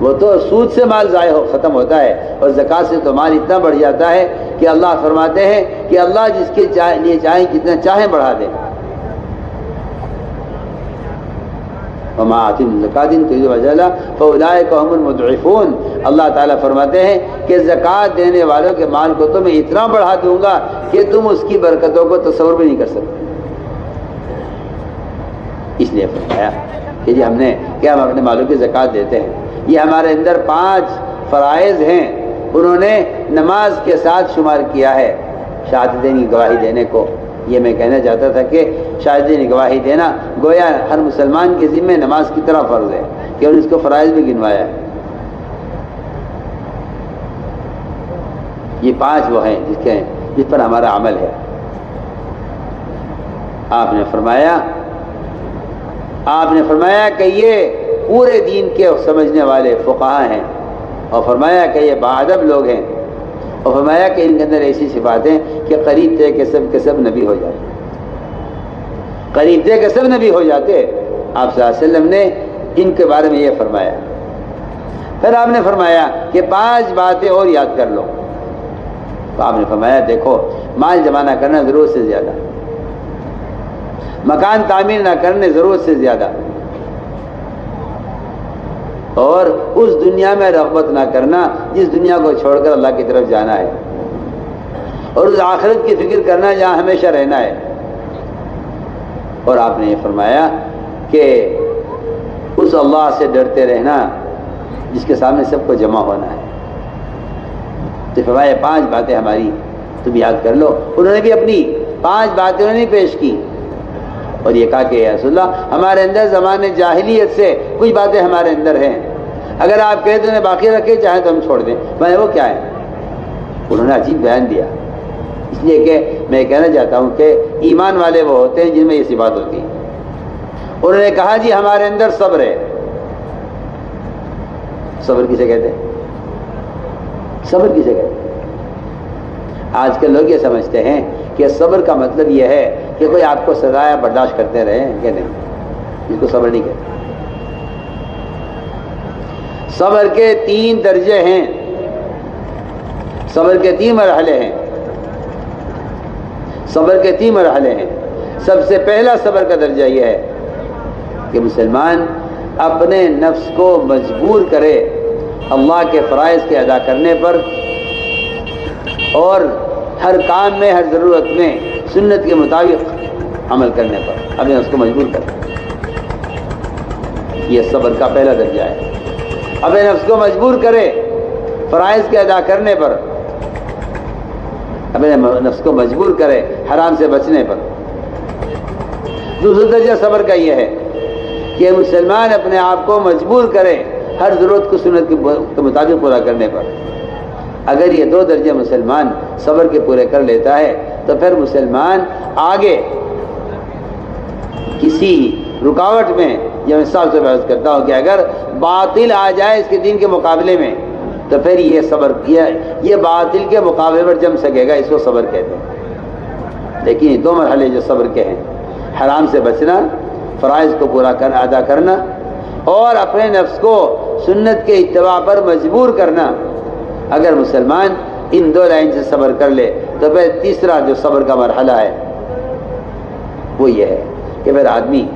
A: وہ تو سود سے مال ضائع ختم ہوتا ہے، اور زکوٰۃ سے تو مال اتنا بڑھ جاتا ہے کہ اللہ فرماتے ہیں کہ اللہ جس کے لیے چاہیں جتنا چاہیں بڑھا دیں. وما آتیتم من زکاۃ تريدون وجه الله فاولئک هم المضعفون. اللہ تعالیٰ فرماتے ہیں کہ زکوٰۃ دینے والوں کے مال کو تو میں اتنا بڑھا دوں گا کہ تم اس کی برکتوں کو تصور بھی نہیں کر سکتے. اس لیے فرمایا کہ جی ہم اپنے مالوں کی زکوٰۃ دیتے ہیں. یہ ہمارے اندر 5 فرائض ہیں، انہوں نے نماز کے ساتھ شمار کیا ہے. شہادتین کی گواہی دینے کو یہ میں کہنا چاہتا تھا کہ شہادتین کی گواہی دینا گویا ہر مسلمان کے ذمہ نماز کی طرح فرض ہے کہ انہوں نے اس کو فرائض بھی گنوایا ہے. یہ 5 وہ ہیں جس پر ہمارا عمل ہے. آپ نے فرمایا کہ یہ پورے دین کے سمجھنے والے فقہاء ہیں، اور فرمایا کہ یہ باادب لوگ ہیں، اور فرمایا کہ ان کے اندر ایسی صفات ہیں کہ قریب تھے کہ سب نبی ہو جاتے. قریب تھے کہ سب نبی ہو جاتے. آپ صلی اللہ علیہ وسلم نے ان کے بارے میں یہ فرمایا. پھر آپ نے فرمایا کہ 5 باتیں اور یاد کر لو. تو آپ نے فرمایا دیکھو، مال جمع نہ کرنا ضرورت سے زیادہ، مکان تعمیر نہ کرنے ضرورت سے زیادہ، اور اس دنیا میں رغبت نہ کرنا جس دنیا کو چھوڑ کر اللہ کی طرف جانا ہے، اور اس آخرت کی فکر کرنا جہاں ہمیشہ رہنا ہے. اور آپ نے یہ فرمایا کہ اس اللہ سے ڈرتے رہنا جس کے سامنے سب کو جمع ہونا ہے. تو فرمایا 5 باتیں ہماری تم یاد کر لو. انہوں نے بھی اپنی 5 باتیں انہوں نے پیش کی. اور یہ کہا کہ یا رسول اللہ ہمارے اندر زمانے جاہلیت سے کچھ باتیں ہمارے اندر ہیں، اگر آپ کہیں تو انہیں باقی رکھے، چاہیں تو ہم چھوڑ دیں۔ میں وہ کیا ہے؟ انہوں نے عجیب بیان دیا، اس لیے کہ میں کہنا چاہتا ہوں کہ ایمان والے وہ ہوتے ہیں جن میں یہ سی بات ہوتی ہے۔ انہوں نے کہا جی ہمارے اندر صبر ہے۔ صبر کسے کہتے ہیں؟ صبر کسے کہتے ہیں؟ آج کل لوگ یہ سمجھتے ہیں کہ صبر کا مطلب یہ ہے کہ کوئی آپ کو سزا برداشت کرتے رہے، کہ نہیں، اس کو صبر نہیں کہتے۔ صبر کے 3 درجے ہیں، صبر کے 3 مرحلے ہیں، صبر کے 3 مرحلے ہیں۔ سب سے پہلا صبر کا درجہ یہ ہے کہ مسلمان اپنے نفس کو مجبور کرے اللہ کے فرائض کے ادا کرنے پر، اور ہر کام میں، ہر ضرورت میں سنت کے مطابق عمل کرنے پر اپنے نفس کو مجبور کرے۔ یہ صبر کا پہلا درجہ ہے، اپنے نفس کو مجبور کرے فرائض کے ادا کرنے پر، اپنے نفس کو مجبور کرے حرام سے بچنے پر۔ دوسرا درجہ صبر کا یہ ہے کہ مسلمان اپنے آپ کو مجبور کرے ہر ضرورت کو سنت کے مطابق پورا کرنے پر۔ اگر یہ 2 درجے مسلمان صبر کے پورے کر لیتا ہے تو پھر مسلمان آگے کسی رکاوٹ میں، یہ میں صاحب سے بحث کرتا ہوں کہ اگر باطل آ جائے اس کے دین کے مقابلے میں تو پھر یہ صبر یہ باطل کے مقابلے پر جم سکے گا، اس کو صبر کہتے ہیں۔ لیکن یہ 2 مرحلے جو صبر کے ہیں، حرام سے بچنا، فرائض کو پورا ادا کرنا، اور اپنے نفس کو سنت کے اتباع پر مجبور کرنا، اگر مسلمان ان 2 لائن سے صبر کر لے تو پھر تیسرا جو صبر کا مرحلہ ہے وہ یہ ہے کہ پھر آدمی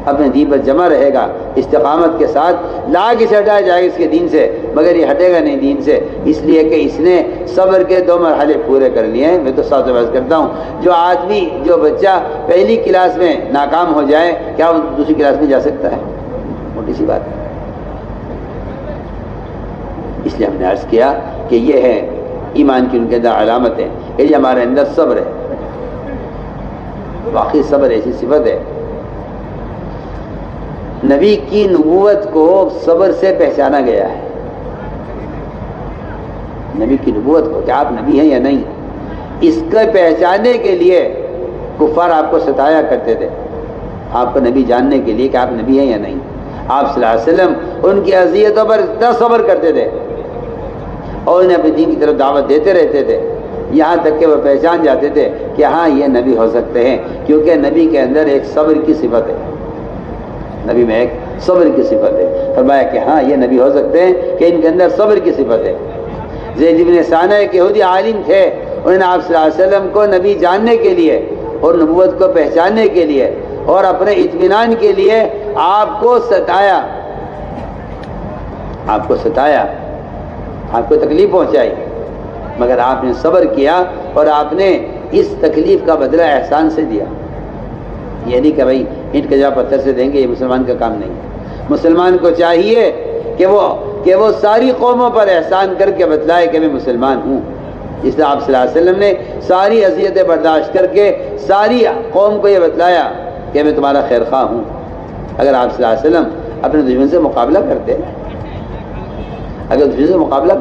A: اپنے دین پر جمع رہے گا استقامت کے ساتھ، لا کے ہٹایا جائے گا اس کے دین سے، مگر یہ ہٹے گا نہیں دین سے، اس لیے کہ اس نے صبر کے 2 مرحلے پورے کر لیے ہیں۔ میں تو ساتھ بحث کرتا ہوں، جو بچہ پہلی کلاس میں ناکام ہو جائے کیا وہ دوسری کلاس میں جا سکتا ہے؟ موٹی سی بات ہے۔ اس لیے ہم نے عرض کیا کہ یہ ہے ایمان کی ان کے اندر علامتیں، یہ ہمارے اندر صبر ہے۔ واقعی صبر ایسی صفت ہے، نبی کی نبوت کو صبر سے پہچانا گیا ہے۔ نبی کی نبوت کو کہ آپ نبی ہیں یا نہیں، اس کو پہچاننے کے لیے کفار آپ کو ستایا کرتے تھے، آپ کو نبی جاننے کے لیے کہ آپ نبی ہیں یا نہیں۔ آپ صلی اللہ علیہ وسلم ان کی اذیتوں پر اتنا صبر کرتے تھے اور انہیں اپنے دین کی طرف دعوت دیتے رہتے تھے، یہاں تک کہ وہ پہچان جاتے تھے کہ ہاں یہ نبی ہو سکتے ہیں، کیونکہ نبی کے اندر ایک صبر کی صفت ہے، نبی میں ایک صبر کی صفت ہے۔ فرمایا کہ ہاں یہ نبی ہو سکتے ہیں کہ ان کے اندر صبر کی صفت ہے۔ زید بن ثانہ ایک یہودی عالم تھے، انہوں نے آپ صلی اللہ علیہ وسلم کو نبی جاننے کے لیے اور نبوت کو پہچاننے کے لیے اور اپنے اطمینان کے لیے آپ کو ستایا، آپ کو تکلیف پہنچائی، مگر آپ نے صبر کیا اور آپ نے اس تکلیف کا بدلہ احسان سے دیا۔ یہ نہیں کہ بھائی اینٹ کا جواب پتھر سے دیں گے، یہ مسلمان کا کام نہیں۔ مسلمان کو چاہیے کہ وہ ساری قوموں پر احسان کر کے بتلائے کہ میں مسلمان ہوں، اس لیے آپ صلی اللہ علیہ وسلم نے ساری اذیتیں برداشت کر کے ساری قوم کو یہ بتلایا کہ میں تمہارا خیر خواہ ہوں۔ اگر آپ صلی اللہ علیہ وسلم اپنے دشمن سے مقابلہ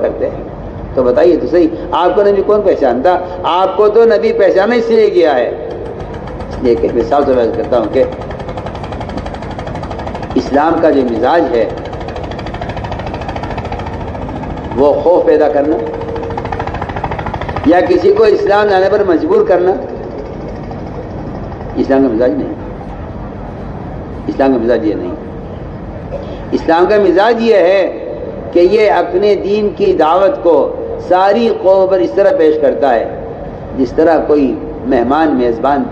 A: کرتے تو بتائیے تو صحیح، آپ کو نبی کون پہچانتا؟ آپ کو تو نبی پہچانا اس لیے گیا ہے۔ اس لیے کہ مثال سے بات کرتا ہوں کہ اسلام کا جو مزاج ہے وہ خوف پیدا کرنا یا کسی کو اسلام لانے پر مجبور کرنا، اسلام کا مزاج نہیں، اسلام کا مزاج یہ نہیں۔ اسلام کا مزاج یہ ہے کہ یہ اپنے دین کی دعوت کو ساری قوم پر اس طرح پیش کرتا ہے جس طرح کوئی میزبان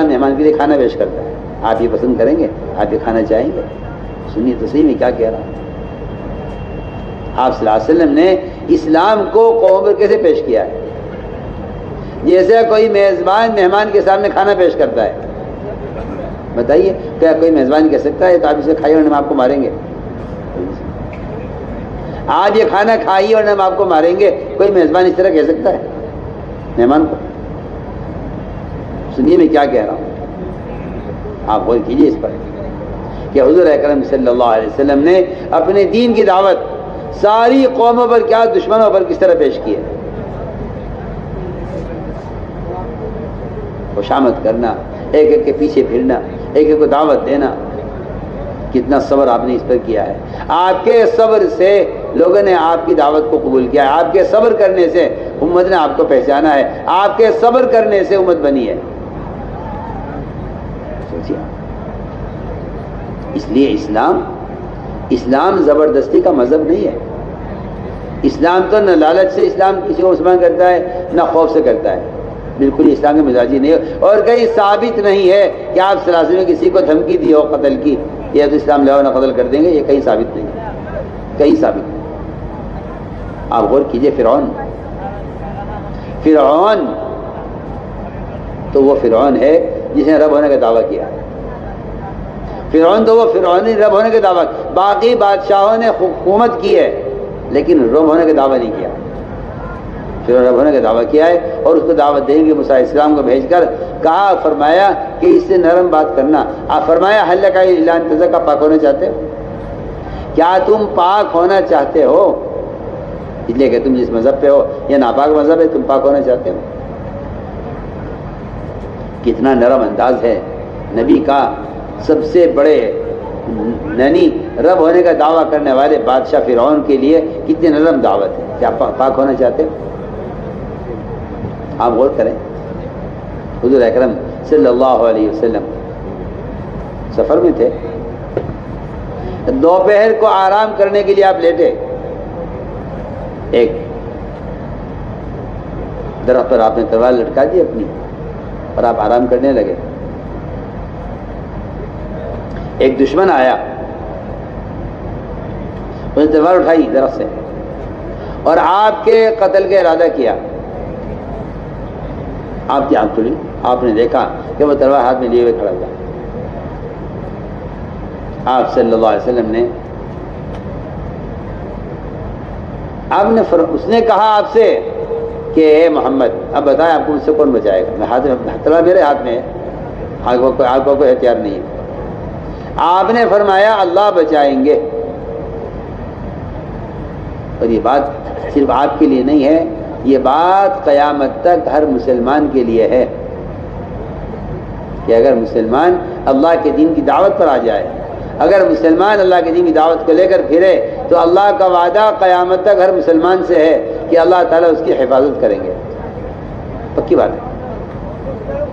A: مہمان کے لیے کھانا پیش کرتا ہے۔ آپ یہ پسند کریں گے؟ آپ یہ کھانا چاہیں گے؟ سنیے تو صحیح میں کیا کہہ رہا ہوں۔ آپ صلی اللہ علیہ وسلم نے اسلام کو قوم پر کیسے پیش کیا ہے؟ جیسے کوئی میزبان مہمان کے سامنے کھانا پیش کرتا ہے۔ بتائیے کیا کوئی میزبان کہہ سکتا ہے تو آپ اسے کھائیے اور ہم آپ کو ماریں گے؟ آپ یہ کھانا کھائیے اور ہم آپ کو ماریں گے، کوئی میزبان اس طرح کہہ سکتا ہے مہمان کو؟ سنیے میں کیا کہہ رہا ہوں۔ آپ غور کیجیے اس پر کہ حضور اکرم صلی اللہ علیہ وسلم نے اپنے دین کی دعوت ساری قوموں پر کیا دشمنوں پر کس طرح پیش کی ہے. خوشامد کرنا، ایک ایک کے پیچھے پھرنا، ایک ایک کو دعوت دینا، کتنا صبر آپ نے اس پر کیا ہے. آپ کے صبر سے لوگوں نے آپ کی دعوت کو قبول کیا ہے. آپ کے صبر کرنے سے امت نے آپ کو پہچانا ہے. آپ کے صبر کرنے سے امت بنی ہے. سوچیے. اس لیے اسلام زبردستی کا مذہب نہیں ہے. اسلام تو نہ لالچ سے اسلام کسی کو مسلمان کرتا ہے، نہ خوف سے کرتا ہے. بالکل اسلام کے مزاجی نہیں ہے. اور کہیں ثابت نہیں ہے کہ آپ صلی اللہ علیہ وسلم نے کسی کو دھمکی دی ہو قتل کی، یہ تو اسلام لاؤ نہ قتل کر دیں گے، یہ کہیں ثابت نہیں ہے. کہیں ثابت نہیں. آپ غور کیجئے. فرعون تو وہ فرعون ہے جس نے رب ہونے کا دعویٰ کیا. فرعون تو وہ فرعون رب ہونے کا دعویٰ. باقی بادشاہوں نے حکومت کی ہے لیکن رب ہونے کا دعویٰ نہیں کیا. فرعون رب ہونے کا دعویٰ کیا ہے اور اس کو دعوت دیں گے. موسیٰ علیہ السلام کو بھیج کر کہا، فرمایا کہ اس سے نرم بات کرنا. آپ فرمایا حل لک الا ان تزکیٰ، پاک ہونا چاہتے ہو؟ کیا تم پاک ہونا چاہتے ہو؟ اس لیے کہ تم جس مذہب پہ ہو یا ناپاک مذہب ہے، تم پاک ہونا چاہتے ہو. کتنا نرم انداز ہے نبی کا. سب سے بڑے رب ہونے کا دعویٰ کرنے والے بادشاہ فرعون کے لیے کتنی نرم دعوت ہے. کیا پاک ہونا چاہتے ہو؟ آپ غور کریں. حضور اکرم صلی اللہ علیہ وسلم سفر میں تھے. دوپہر کو آرام کرنے کے لیے آپ لیٹے. ایک درخت پر آپ نے تلوار لٹکا دی اپنی اور آپ آرام کرنے لگے. ایک دشمن آیا، اس نے تلوار اٹھائی درخت سے اور آپ کے قتل کا ارادہ کیا. آپ کی آنکھ کھلی، آپ نے دیکھا کہ وہ تلوار ہاتھ میں لیے ہوئے کھڑا ہوا. آپ صلی اللہ علیہ وسلم نے اس نے کہا آپ سے کہ اے محمد، اب بتائیں آپ کو مجھ سے کون بچائے گا؟ تلوار میرے ہاتھ میں ہے، آپ کو کوئی ہتھیار نہیں ہے. آپ نے فرمایا اللہ بچائیں گے. اور یہ بات صرف آپ کے لیے نہیں ہے، یہ بات قیامت تک ہر مسلمان کے لیے ہے کہ اگر مسلمان اللہ کے دین کی دعوت پر آ جائے، اگر مسلمان اللہ کے دین کی دعوت کو لے کر پھرے، تو اللہ کا وعدہ قیامت تک ہر مسلمان سے ہے کہ اللہ تعالیٰ اس کی حفاظت کریں گے. پکی بات ہے.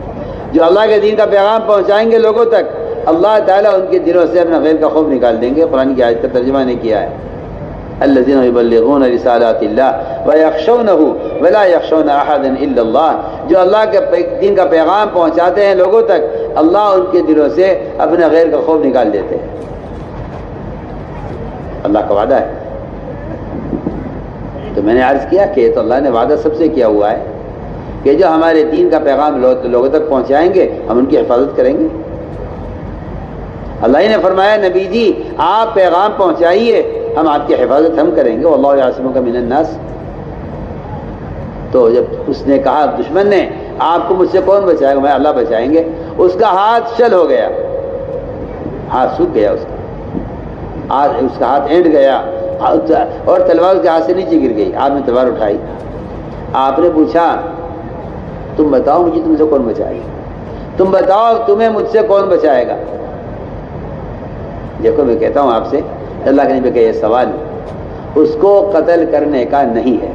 A: جو اللہ کے دین کا پیغام پہنچائیں گے لوگوں تک، اللہ تعالیٰ ان کے دلوں سے اپنا غیر کا خوف نکال دیں گے. قرآن کی آیت کا ترجمہ نے کیا ہے، الذین یبلغون رسالات اللہ ویخشونہ ولا یخشون احدا الا اللہ. جو اللہ کے دین کا پیغام پہنچاتے ہیں لوگوں تک، اللہ ان کے دلوں سے اپنا غیر کا خوف نکال دیتے ہیں. اللہ کا وعدہ ہے. تو میں نے عرض کیا کہ تو اللہ نے وعدہ سب سے کیا ہوا ہے کہ جو ہمارے دین کا پیغام لوگوں تک پہنچائیں گے، ہم ان کی حفاظت کریں گے. اللہ ہی نے فرمایا نبی جی آپ پیغام پہنچائیے، ہم آپ کی حفاظت ہم کریں گے. واللہ یعصمک من الناس. تو جب اس نے کہا دشمن نے آپ کو مجھ سے کون بچائے گا؟ میں اللہ بچائیں گے. اس کا ہاتھ شل ہو گیا، ہاتھ سوکھ گیا، اس کا ہاتھ اینڈ گیا اور تلوار اس کے ہاتھ سے نیچے گر گئی. آپ نے تلوار اٹھائی. آپ نے پوچھا تم بتاؤ مجھے تم سے کون بچائے گا؟ تم بتاؤ تمہیں مجھ سے کون بچائے گا؟ دیکھو میں کہتا ہوں آپ سے، اللہ کے نبی کا یہ سوال اس کو قتل کرنے کا نہیں ہے.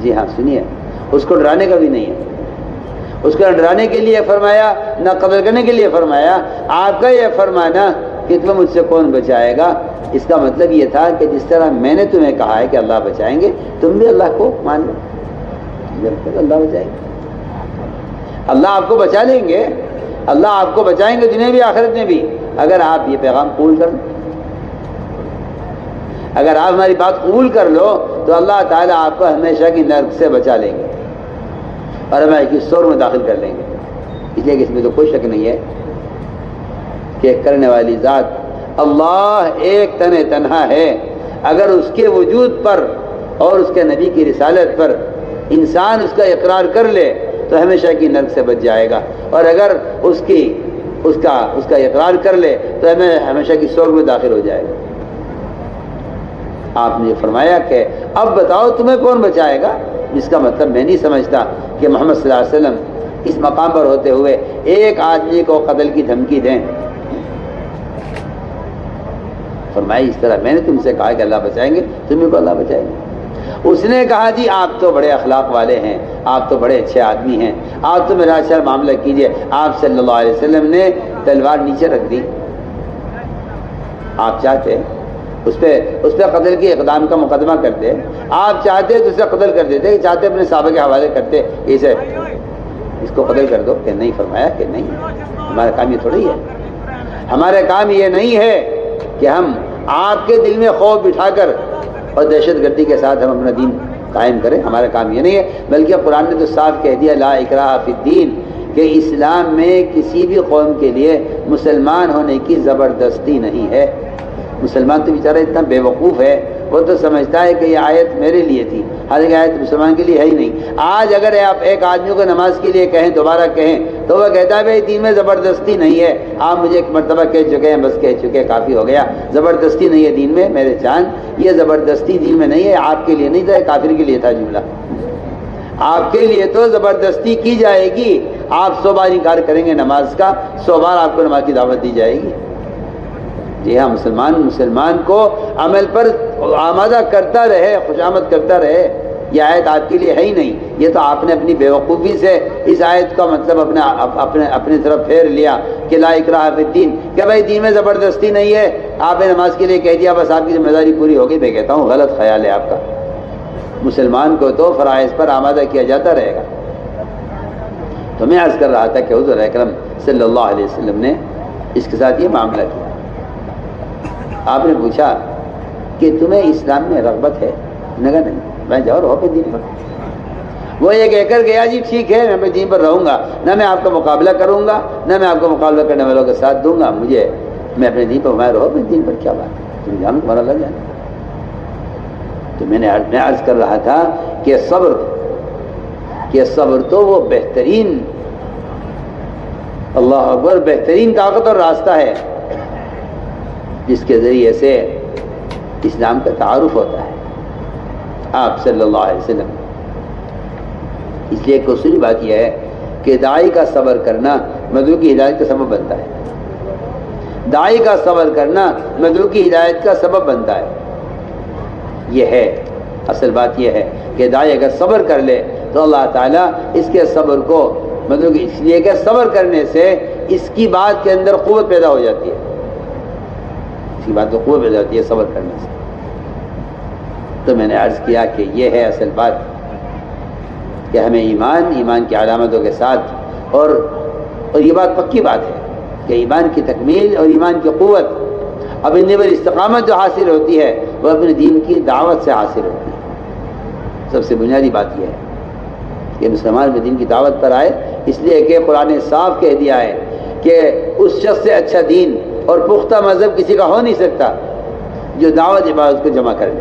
A: جی ہاں سنیے، اس کو ڈرانے کا بھی نہیں ہے. اس کو ڈرانے کے لیے فرمایا، نہ قتل کرنے کے لیے فرمایا. آپ کا یہ فرمانا کہ تمہیں مجھ سے کون بچائے گا، اس کا مطلب یہ تھا کہ جس طرح میں نے تمہیں کہا ہے کہ اللہ بچائیں گے، تم بھی اللہ کو مان لو. اللہ بچائیں گے، اللہ آپ کو بچا لیں گے. اللہ آپ کو بچائیں گے دنیا بھی آخرت میں بھی، اگر آپ یہ پیغام قبول کر لو. اگر آپ ہماری بات قبول کر لو تو اللہ تعالیٰ آپ کو ہمیشہ کی نرک سے بچا لیں گے اور ہمیں ایک سور میں داخل کر لیں گے. اس لیے کہ اس میں تو کوئی شک نہیں ہے کہ کرنے والی ذات اللہ ایک تنہا ہے. اگر اس کے وجود پر اور اس کے نبی کی رسالت پر انسان اس کا اقرار کر لے تو ہمیشہ کی نرک سے بچ جائے گا، اور اگر اس کا اقرار کر لے تو ہمیں ہمیشہ کی سوگ میں داخل ہو جائے گا۔ آپ نے فرمایا کہ اب بتاؤ تمہیں کون بچائے گا، جس کا مطلب میں نہیں سمجھتا کہ محمد صلی اللہ علیہ وسلم اس مقام پر ہوتے ہوئے ایک آدمی کو قتل کی دھمکی دیں۔ فرمایا اس طرح میں نے تم سے کہا کہ اللہ بچائیں گے، تمہیں کو اللہ بچائیں گے۔ اس نے کہا جی آپ تو بڑے اخلاق والے ہیں، آپ تو بڑے اچھے آدمی ہیں، آپ تو میرا اچھا معاملہ کیجئے۔ آپ صلی اللہ علیہ وسلم نے تلوار نیچے رکھ دی۔ آپ چاہتے اس پہ قتل کے اقدام کا مقدمہ کرتے، آپ چاہتے تو اسے قتل کر دیتے، چاہتے اپنے صحابہ کے حوالے کرتے، اسے اس کو قتل کر دو، کہ نہیں، فرمایا کہ نہیں، ہمارا کام یہ تھوڑی ہے، ہمارا کام یہ نہیں ہے کہ ہم آپ کے دل میں خوف بٹھا کر اور دہشت گردی کے ساتھ ہم اپنا دین قائم کریں، ہمارا کام یہ نہیں ہے، بلکہ قرآن نے تو صاف کہہ دیا لا اکراہ فی الدین، کہ اسلام میں کسی بھی قوم کے لیے مسلمان ہونے کی زبردستی نہیں ہے۔ مسلمان تو بیچارہ اتنا بے وقوف ہے، وہ تو سمجھتا ہے کہ یہ آیت میرے لیے تھی، حالانکہ آیت مسلمان کے لیے ہے ہی نہیں۔ آج اگر آپ ایک آدمی کو نماز کے لیے کہیں، دوبارہ کہیں، تو وہ کہتا ہے بھائی دین میں زبردستی نہیں ہے، آپ مجھے ایک مرتبہ کہہ چکے ہیں، بس کہہ چکے، کافی ہو گیا، زبردستی نہیں ہے دین میں۔ میرے چاند، یہ زبردستی دین میں نہیں ہے، آپ کے لیے نہیں تھا، کافر کے لیے تھا جملہ۔ آپ کے لیے تو زبردستی کی جائے گی، آپ 100 بار انکار کریں گے نماز کا، 100 بار آپ کو نماز کی دعوت دی جائے گی۔ جی ہاں، مسلمان کو عمل پر آمادہ کرتا رہے، خوشامد کرتا رہے۔ یہ آیت آپ کے لیے ہے ہی نہیں، یہ تو آپ نے اپنی بیوقوفی سے اس آیت کا مطلب اپنے طرف پھیر لیا کہ لا اکراہ فی الدین، کہ بھائی دین میں زبردستی نہیں ہے، آپ نے نماز کے لیے کہہ دیا، بس آپ کی ذمہ داری پوری ہو گئی۔ میں کہتا ہوں غلط خیال ہے آپ کا، مسلمان کو تو فرائض پر آمادہ کیا جاتا رہے گا۔ تو میں عرض کر رہا تھا کہ حضور اکرم صلی اللہ علیہ وسلم نے اس کے ساتھ یہ معاملہ کیا۔ آپ نے پوچھا کہ تمہیں اسلام میں رغبت ہے؟ نے کہا نہیں، میں جاؤ رہو پہ دین پر۔ وہ یہ کہہ کر گیا جی ٹھیک ہے، میں اپنے دین پر رہوں گا، نہ میں آپ کا مقابلہ کروں گا، نہ میں آپ کو مقابلہ کرنے والوں کا ساتھ دوں گا، میں اپنے دین پر، میں رہو اپنے دین پر، کیا بات ہے، تم جانو تمہارا اللہ جانے۔ تو میں عرض کر رہا تھا کہ صبر تو وہ بہترین، اللہ اکبر، بہترین طاقت اور راستہ ہے جس کے ذریعے سے اسلام کا تعارف ہوتا ہے۔ آپ صلی اللہ علیہ وسلم، اس لیے ایک اصولی بات یہ ہے کہ داعی کا صبر کرنا مدعو کی ہدایت کا سبب بنتا ہے، داعی کا صبر کرنا مدعو کی ہدایت کا سبب بنتا ہے۔ یہ ہے اصل بات، یہ ہے کہ داعی اگر صبر کر لے تو اللہ تعالیٰ اس کے صبر کو مطلب اس لیے کہ صبر کرنے سے اس کی بات کے اندر قوت پیدا ہو جاتی ہے، اس کی بات کو قوت پیدا ہوتی ہے صبر کرنے سے۔ تو میں نے عرض کیا کہ یہ ہے اصل بات کہ ہمیں ایمان کی علامتوں کے ساتھ اور یہ بات پکی بات ہے کہ ایمان کی تکمیل اور ایمان کی قوت، اب ان پر استقامت جو حاصل ہوتی ہے وہ اپنے دین کی دعوت سے حاصل ہوتی ہے۔ سب سے بنیادی بات یہ ہے کہ مسلمان اپنے دین کی دعوت پر آئے، اس لیے کہ قرآن نے صاف کہہ دیا ہے کہ اس شخص سے اچھا دین اور پختہ مذہب کسی کا ہو نہیں سکتا جو دعوت عبادت کو جمع کر لے۔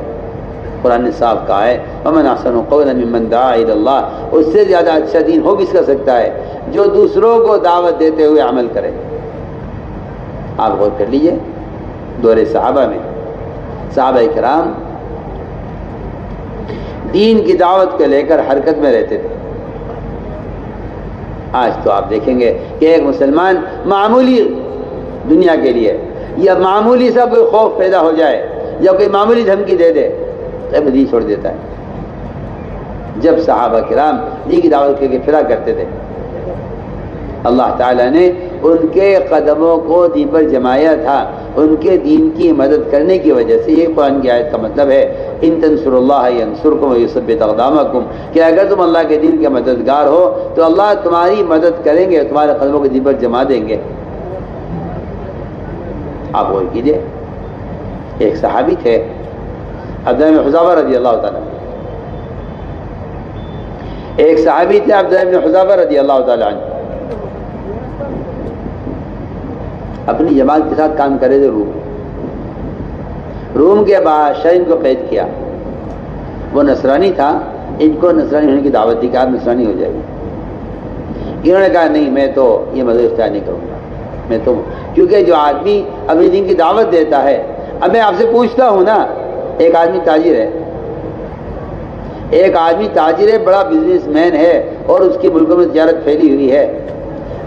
A: قرآن نے صاف کہا ہے وَمَنْ أَحْسَنُ قَوْلًا مِّمَّنْ دَعَا إِلَى اللَّهِ، اس سے زیادہ اچھا دین ہو کس کا سکتا ہے جو دوسروں کو دعوت دیتے ہوئے عمل کرے۔ آپ غور کر لیجئے، دور صحابہ میں صحابہ کرام دین کی دعوت کو لے کر حرکت میں رہتے تھے۔ آج تو آپ دیکھیں گے کہ ایک مسلمان معمولی دنیا کے لیے یا معمولی سا کوئی خوف پیدا ہو جائے یا کوئی معمولی دھمکی دے دے تو دین چھوڑ دیتا ہے۔ جب صحابہ کرام دین کی دعوت کے لیے پھرا کرتے تھے، اللہ تعالیٰ نے ان کے قدموں کو دین پر جمایا تھا، ان کے دین کی مدد کرنے کی وجہ سے۔ یہ قرآن کی آیت کا مطلب ہے ان تنصروا اللہ ینصرکم ویثبت اقدامکم، کہ اگر تم اللہ کے دین کے مددگار ہو تو اللہ تمہاری مدد کریں گے، تمہارے قدموں کو دین پر جما دیں گے۔ آپ غور کیجیے، ایک صحابی تھے عبداللہ بن حذافہ رضی اللہ تعالیٰ، ایک صحابی تھے عبداللہ بن حذافہ رضی اللہ تعالیٰ عنہ، اپنی جماعت کے ساتھ کام کرے تھے روم کے بادشاہ ان کو قید کیا۔ وہ نصرانی تھا، ان کو نصرانی ہونے کی دعوت دی کہ آپ نصرانی ہو جائے گے۔ انہوں نے کہا نہیں میں تو یہ مذہب اختیار نہیں کروں گا، میں تو کیونکہ جو آدمی اپنے دین کی دعوت دیتا ہے، اب میں آپ سے پوچھتا ہوں نا، ایک آدمی تاجر ہے، ایک آدمی تاجر ہے، بڑا بزنس مین ہے اور اس کے ملکوں میں تجارت پھیلی ہوئی ہے،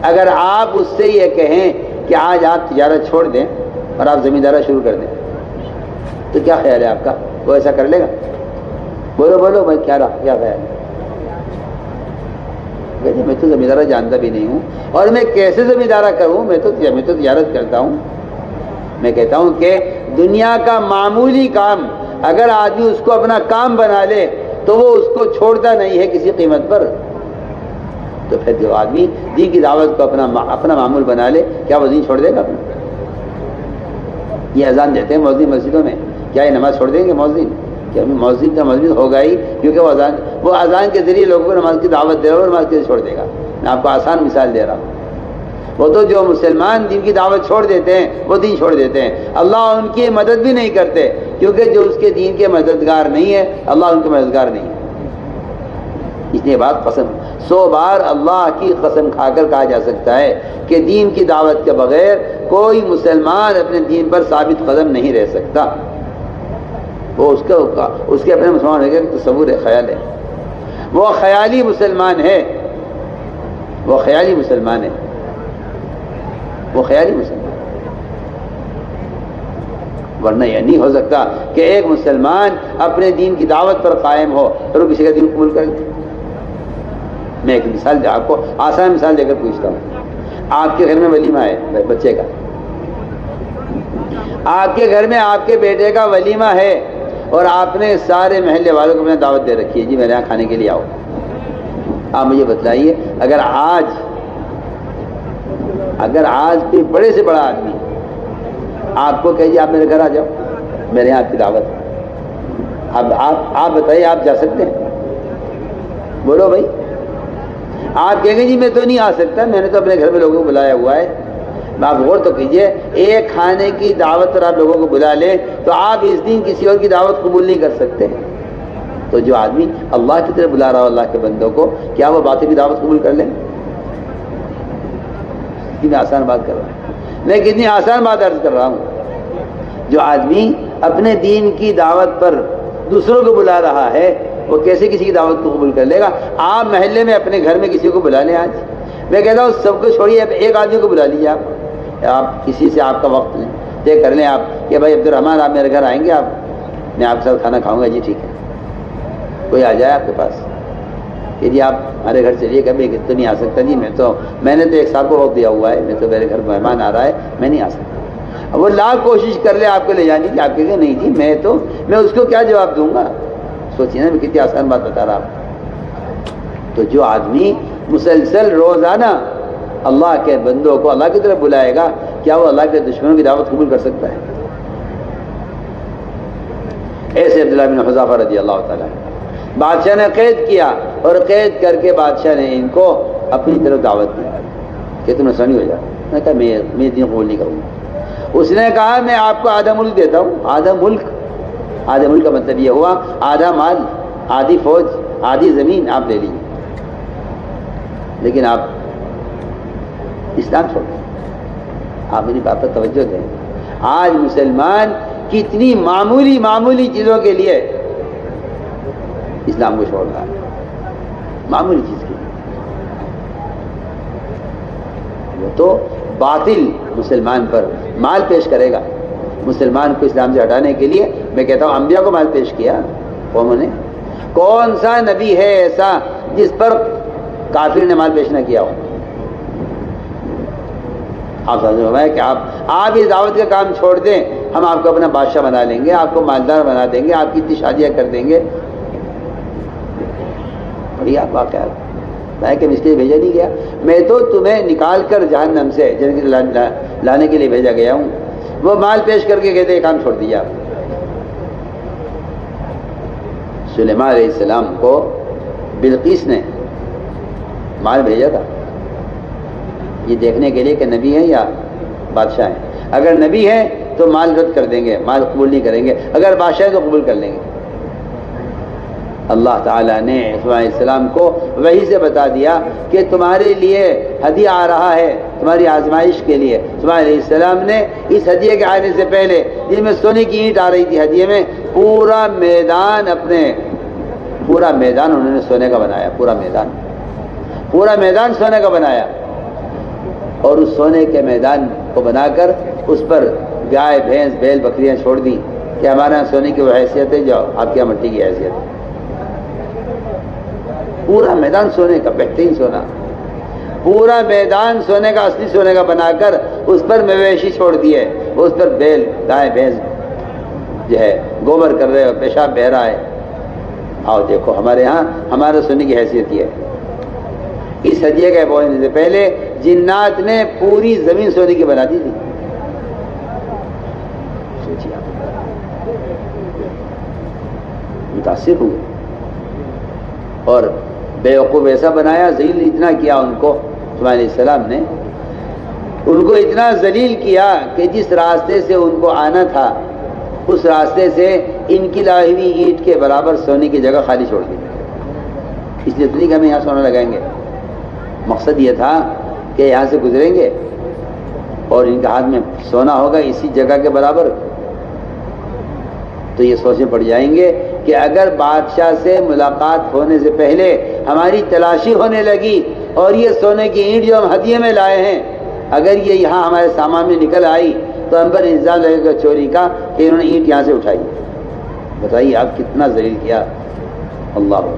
A: اگر آپ اس سے یہ کہیں کہ آج آپ تجارت چھوڑ دیں اور آپ زمیندارہ شروع کر دیں تو کیا خیال ہے آپ کا؟ وہ ایسا کر لے گا؟ بولو بولو بھائی، کیا خیال ہے؟ میں تو زمیندارہ جانتا بھی نہیں ہوں اور میں کیسے زمیندارہ کروں، میں تو تجارت کرتا ہوں۔ میں کہتا ہوں کہ دنیا کا معمولی کام اگر آدمی اس کو اپنا کام بنا لے تو وہ اس کو چھوڑتا نہیں ہے کسی قیمت پر، تو پھر جو آدمی دین کی دعوت کو اپنا معمول بنا لے، کیا وہ دین چھوڑ دے گا اپنا؟ یہ اذان دیتے ہیں مؤذن مسجدوں میں، کیا یہ نماز چھوڑ دیں گے مؤذن؟ کہ مؤذن کا مؤذن ہوگا ہی، کیونکہ وہ اذان کے ذریعے لوگوں کو نماز کی دعوت دے رہا ہے اور نماز کے چھوڑ دے گا۔ میں آپ کو آسان مثال دے رہا ہوں، وہ تو جو مسلمان دین کی دعوت چھوڑ دیتے ہیں وہ دین چھوڑ دیتے ہیں، اللہ ان کی مدد بھی نہیں کرتے، کیونکہ جو اس کے دین کے مددگار نہیں ہے اللہ ان کے مددگار نہیں ہے۔ اس لیے بات قسم 100 بار اللہ کی قسم کھا کر کہا جا سکتا ہے کہ دین کی دعوت کے بغیر کوئی مسلمان اپنے دین پر ثابت قدم نہیں رہ سکتا۔ وہ اس کے اپنے مسلمان ہونے کا تصور ہے، خیال ہے، وہ خیالی مسلمان ہے، وہ خیالی مسلمان ہے، وہ خیالی مسلمان، ورنہ یہ نہیں ہو سکتا کہ ایک مسلمان اپنے دین کی دعوت پر قائم ہو اور وہ کسی کا دین قبول کر لے۔ میں ایک مثال آپ کو آسان مثال دے کر پوچھتا ہوں، آپ کے گھر میں ولیمہ ہے بچے کا، آپ کے گھر میں آپ کے بیٹے کا ولیمہ ہے اور آپ نے سارے محلے والوں کو میں دعوت دے رکھی ہے، جی میرے یہاں کھانے کے لیے آؤ۔ آپ مجھے بتلائیے، اگر آج کوئی بڑے سے بڑا آدمی آپ کو کہے جی آپ میرے گھر آ جاؤ، میرے یہاں آپ کی دعوت، اب آپ بتائیے آپ جا سکتے ہیں؟ بولو بھائی، آپ کہیں گے جی میں تو نہیں آ سکتا، میں نے تو اپنے گھر میں لوگوں کو بلایا ہوا ہے۔ آپ غور تو کیجئے، ایک کھانے کی دعوت پر آپ لوگوں کو بلا لیں تو آپ اس دن کسی اور کی دعوت قبول نہیں کر سکتے۔ تو جو آدمی اللہ کی طرف بلا رہا ہو اللہ کے بندوں کو، کیا وہ باطل کی دعوت قبول کر لیں؟ کتنی آسان بات کر رہا ہوں میں، کتنی آسان بات عرض کر رہا ہوں۔ جو آدمی اپنے دین کی دعوت پر دوسروں کو بلا رہا ہے وہ کیسے کسی کی دعوت کو قبول کر لے گا؟ آپ محلے میں اپنے گھر میں کسی کو بلا لیں، آج میں کہتا ہوں سب کو چھوڑیے، ایک آدمی کو بلا لیجیے، آپ کسی سے آپ کا وقت لیں، طے کر لیں آپ کہ بھائی عبدالرحمٰن آپ میرے گھر آئیں گے، میں آپ کے ساتھ کھانا کھاؤں گا، جی ٹھیک ہے۔ کوئی آ جائے آپ کے پاس کہ جی آپ ہمارے گھر چلیے، کہ میں تو نہیں آ سکتا جی، میں نے تو ایک سال کو وقت دیا ہوا ہے، میں تو میرے گھر مہمان آ رہا ہے، میں نہیں آ سکتا۔ اب وہ لاکھ کوشش کر لے آپ کو لے جانے کی، آپ کہیں گے نہیں جی میں اس کو کیا جواب دوں گا؟ سوچیے نا، میں کتنی آسان بات بتا رہا ہوں۔ تو جو آدمی مسلسل روزانہ اللہ کے بندوں کو اللہ کی طرف بلائے گا، کیا وہ اللہ کے دشمنوں کی دعوت قبول کر سکتا ہے؟ ایسے عبداللہ بن حذافہ رضی اللہ تعالیٰ بادشاہ نے قید کیا اور قید کر کے بادشاہ نے ان کو اپنی طرف دعوت دی کہ تم نصرانی ہو جاؤ۔ میں کہا میں دین قبول نہیں کروں گا۔ اس نے کہا میں آپ کو آدھا ملک دیتا ہوں، آدھا ملک کا مطلب یہ ہوا آدھا مال، آدھی فوج، آدھی زمین آپ لے لیجیے، لیکن آپ اسلام چھوڑ دیں۔ آپ میری بات پر توجہ دیں، آج مسلمان کتنی معمولی چیزوں کے لیے اسلام کو چھوڑ رہا ہے، معمولی چیز کے لیے۔ وہ تو باطل مسلمان پر مال پیش کرے گا، مسلمان کو اسلام سے ہٹانے کے لیے۔ میں کہتا ہوں انبیاء کو مال پیش کیا قوموں نے، کون سا نبی ہے ایسا جس پر کافر نے مال پیش نہ کیا ہو؟ آپ سمجھو کہ آپ اس دعوت کا کام چھوڑ دیں، ہم آپ کو اپنا بادشاہ بنا لیں گے، آپ کو مالدار بنا دیں گے، آپ کی اتنی شادیاں کر دیں گے۔ بڑی آپ واقعات میں کہ اس لیے بھیجا نہیں گیا، میں تو تمہیں نکال کر جہنم سے جنت لانے کے لیے بھیجا گیا ہوں۔ وہ مال پیش کر کے کہتے کام چھوڑ دیا۔ سلیمان علیہ السلام کو بلقیس نے مال بھیجا تھا یہ دیکھنے کے لیے کہ نبی ہے یا بادشاہ ہے۔ اگر نبی ہے تو مال رد کر دیں گے، مال قبول نہیں کریں گے، اگر بادشاہ ہے تو قبول کر لیں گے۔ اللہ تعالیٰ نے عیسیٰ علیہ السلام کو وحی سے بتا دیا کہ تمہارے لیے ہدیہ آ رہا ہے، تمہاری آزمائش کے لیے۔ عیسیٰ علیہ السلام نے اس ہدیے کے آنے سے پہلے، جن میں سونے کی اینٹ آ رہی تھی ہدیے میں، پورا میدان انہوں نے سونے کا بنایا، پورا میدان سونے کا بنایا، اور اس سونے کے میدان کو بنا کر اس پر گائے بھینس بیل بکریاں چھوڑ دی کہ ہمارے یہاں سونے کی وہ حیثیت ہے جو آپ کے یہاں مٹی کی حیثیت ہے۔ پورا میدان سونے کا، بہترین سونا، پورا میدان سونے کا، اصلی سونے کا بنا کر اس پر مویشی چھوڑ دیے، اس پر بیل گائے بھینس جو ہے گوبر کر رہے اور پیشاب بہ رہا ہے۔ آؤ دیکھو ہمارے یہاں ہمارا سونے کی حیثیت یہ ہے۔ اس ہدیے کے پہنچنے سے پہلے جنات نے پوری زمین سونے کی بنا دی تھی۔ سوچیے آپ، متاثر ہوئے اور بیوقوف ایسا بنایا، ذلیل اتنا کیا ان کو، عیسیٰ علیہ السلام نے ان کو اتنا ذلیل کیا کہ جس راستے سے ان کو آنا تھا اس راستے سے ان کی لائی ہوئی اینٹ کے برابر سونے کی جگہ خالی چھوڑ دی۔ اس لیے تو نہیں کہ ہم یہاں سونا لگائیں گے، مقصد یہ تھا کہ یہاں سے گزریں گے اور ان کے ہاتھ میں سونا ہوگا اسی جگہ کے برابر، تو یہ سوچیں پڑ جائیں گے کہ اگر بادشاہ سے ملاقات ہونے سے پہلے ہماری تلاشی ہونے لگی اور یہ سونے کی اینٹ جو ہم ہدیے میں لائے ہیں اگر یہ یہاں ہمارے سامان میں نکل آئی تو ہم پر الزام لگے گا چوری کا کہ انہوں نے اینٹ یہاں سے اٹھائی۔ بتائیے آپ کتنا ذلیل کیا۔ اللہ،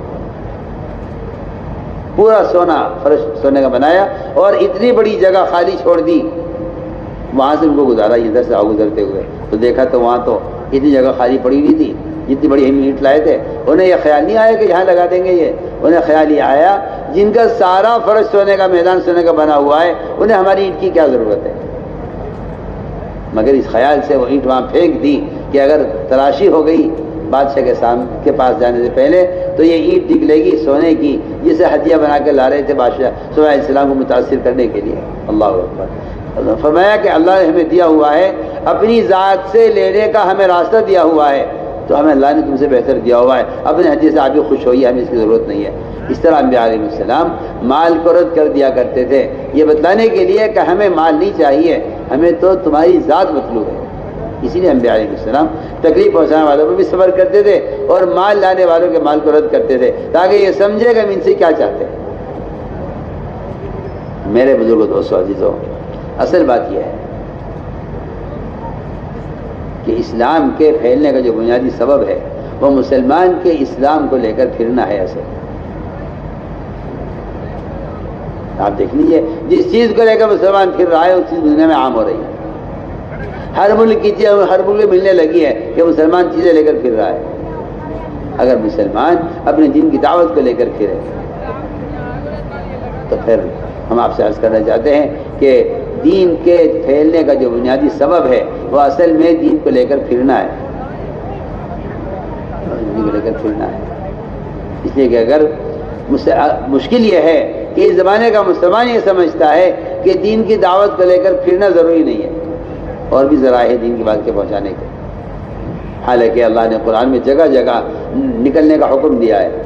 A: پورا سونا، فرش سونے کا بنایا اور اتنی بڑی جگہ خالی چھوڑ دی، وہاں سے ان کو گزارا، ادھر سے گزرتے ہوئے تو دیکھا تو وہاں تو اتنی جگہ خالی پڑی ہوئی تھی جتنی بڑی ہم اینٹ لائے تھے۔ انہیں یہ خیال نہیں آیا کہ یہاں لگا دیں گے، یہ انہیں خیال یہ آیا جن کا سارا فرش سونے کا، میدان سونے کا بنا ہوا ہے، انہیں ہماری اینٹ کی کیا ضرورت ہے۔ مگر اس خیال سے وہ اینٹ وہاں پھینک دی کہ اگر تلاشی ہو گئی بادشاہ کے پاس جانے سے پہلے تو یہ اینٹ نکلے گی سونے کی جسے ہدیہ بنا کے لا رہے تھے بادشاہ عیسیٰ علیہ السلام کو متاثر کرنے کے لیے۔ اللہ اکبر۔ فرمایا کہ اللہ نے ہمیں دیا ہوا ہے، اپنی ذات سے لینے کا ہمیں راستہ دیا ہوا ہے، تو ہمیں اللہ نے تم سے بہتر دیا ہوا ہے، اپنے ہدیے سے آپ بھی خوش ہوئیے، ہمیں اس کی ضرورت نہیں ہے۔ اس طرح انبیاء علیہ السلام مال کو رد کر دیا کرتے تھے، یہ بتلانے کے لیے کہ ہمیں مال نہیں چاہیے، ہمیں تو تمہاری ذات مطلوب ہے۔ اسی لیے انبیاء علیہ السلام تکلیف پہنچانے والوں پر بھی صبر کرتے تھے اور مال لانے والوں کے مال کو رد کرتے تھے تاکہ یہ سمجھے کہ ہم ان سے کیا چاہتے ہیں۔ میرے بزرگوں، دوستوں، عزیزوں، اصل بات یہ ہے کہ اسلام کے پھیلنے کا جو بنیادی سبب ہے وہ مسلمان کے اسلام کو لے کر پھرنا ہے۔ اصل آپ دیکھ لیجیے، جس چیز کو لے کر مسلمان پھر رہا ہے اس چیز دنیا میں عام ہو رہی ہے۔ ہر ملک کی چیز ہر ملک میں ملنے لگی ہے کہ مسلمان چیزیں لے کر پھر رہا ہے۔ اگر مسلمان اپنے دین کی دعوت کو لے کر پھرے تو پھر ہم آپ سے عرض کرنا چاہتے ہیں کہ دین کے پھیلنے کا جو بنیادی سبب ہے وہ اصل میں دین کو لے کر پھرنا ہے، دین کو لے کر پھرنا ہے۔ اس لیے کہ اگر مشکل یہ ہے کہ اس زمانے کا مسلمان یہ سمجھتا ہے کہ دین کی دعوت کو لے کر پھرنا ضروری نہیں ہے، اور بھی ذرائع ہے دین کی بات کے پہنچانے کے، حالانکہ اللہ نے قرآن میں جگہ جگہ نکلنے کا حکم دیا ہے،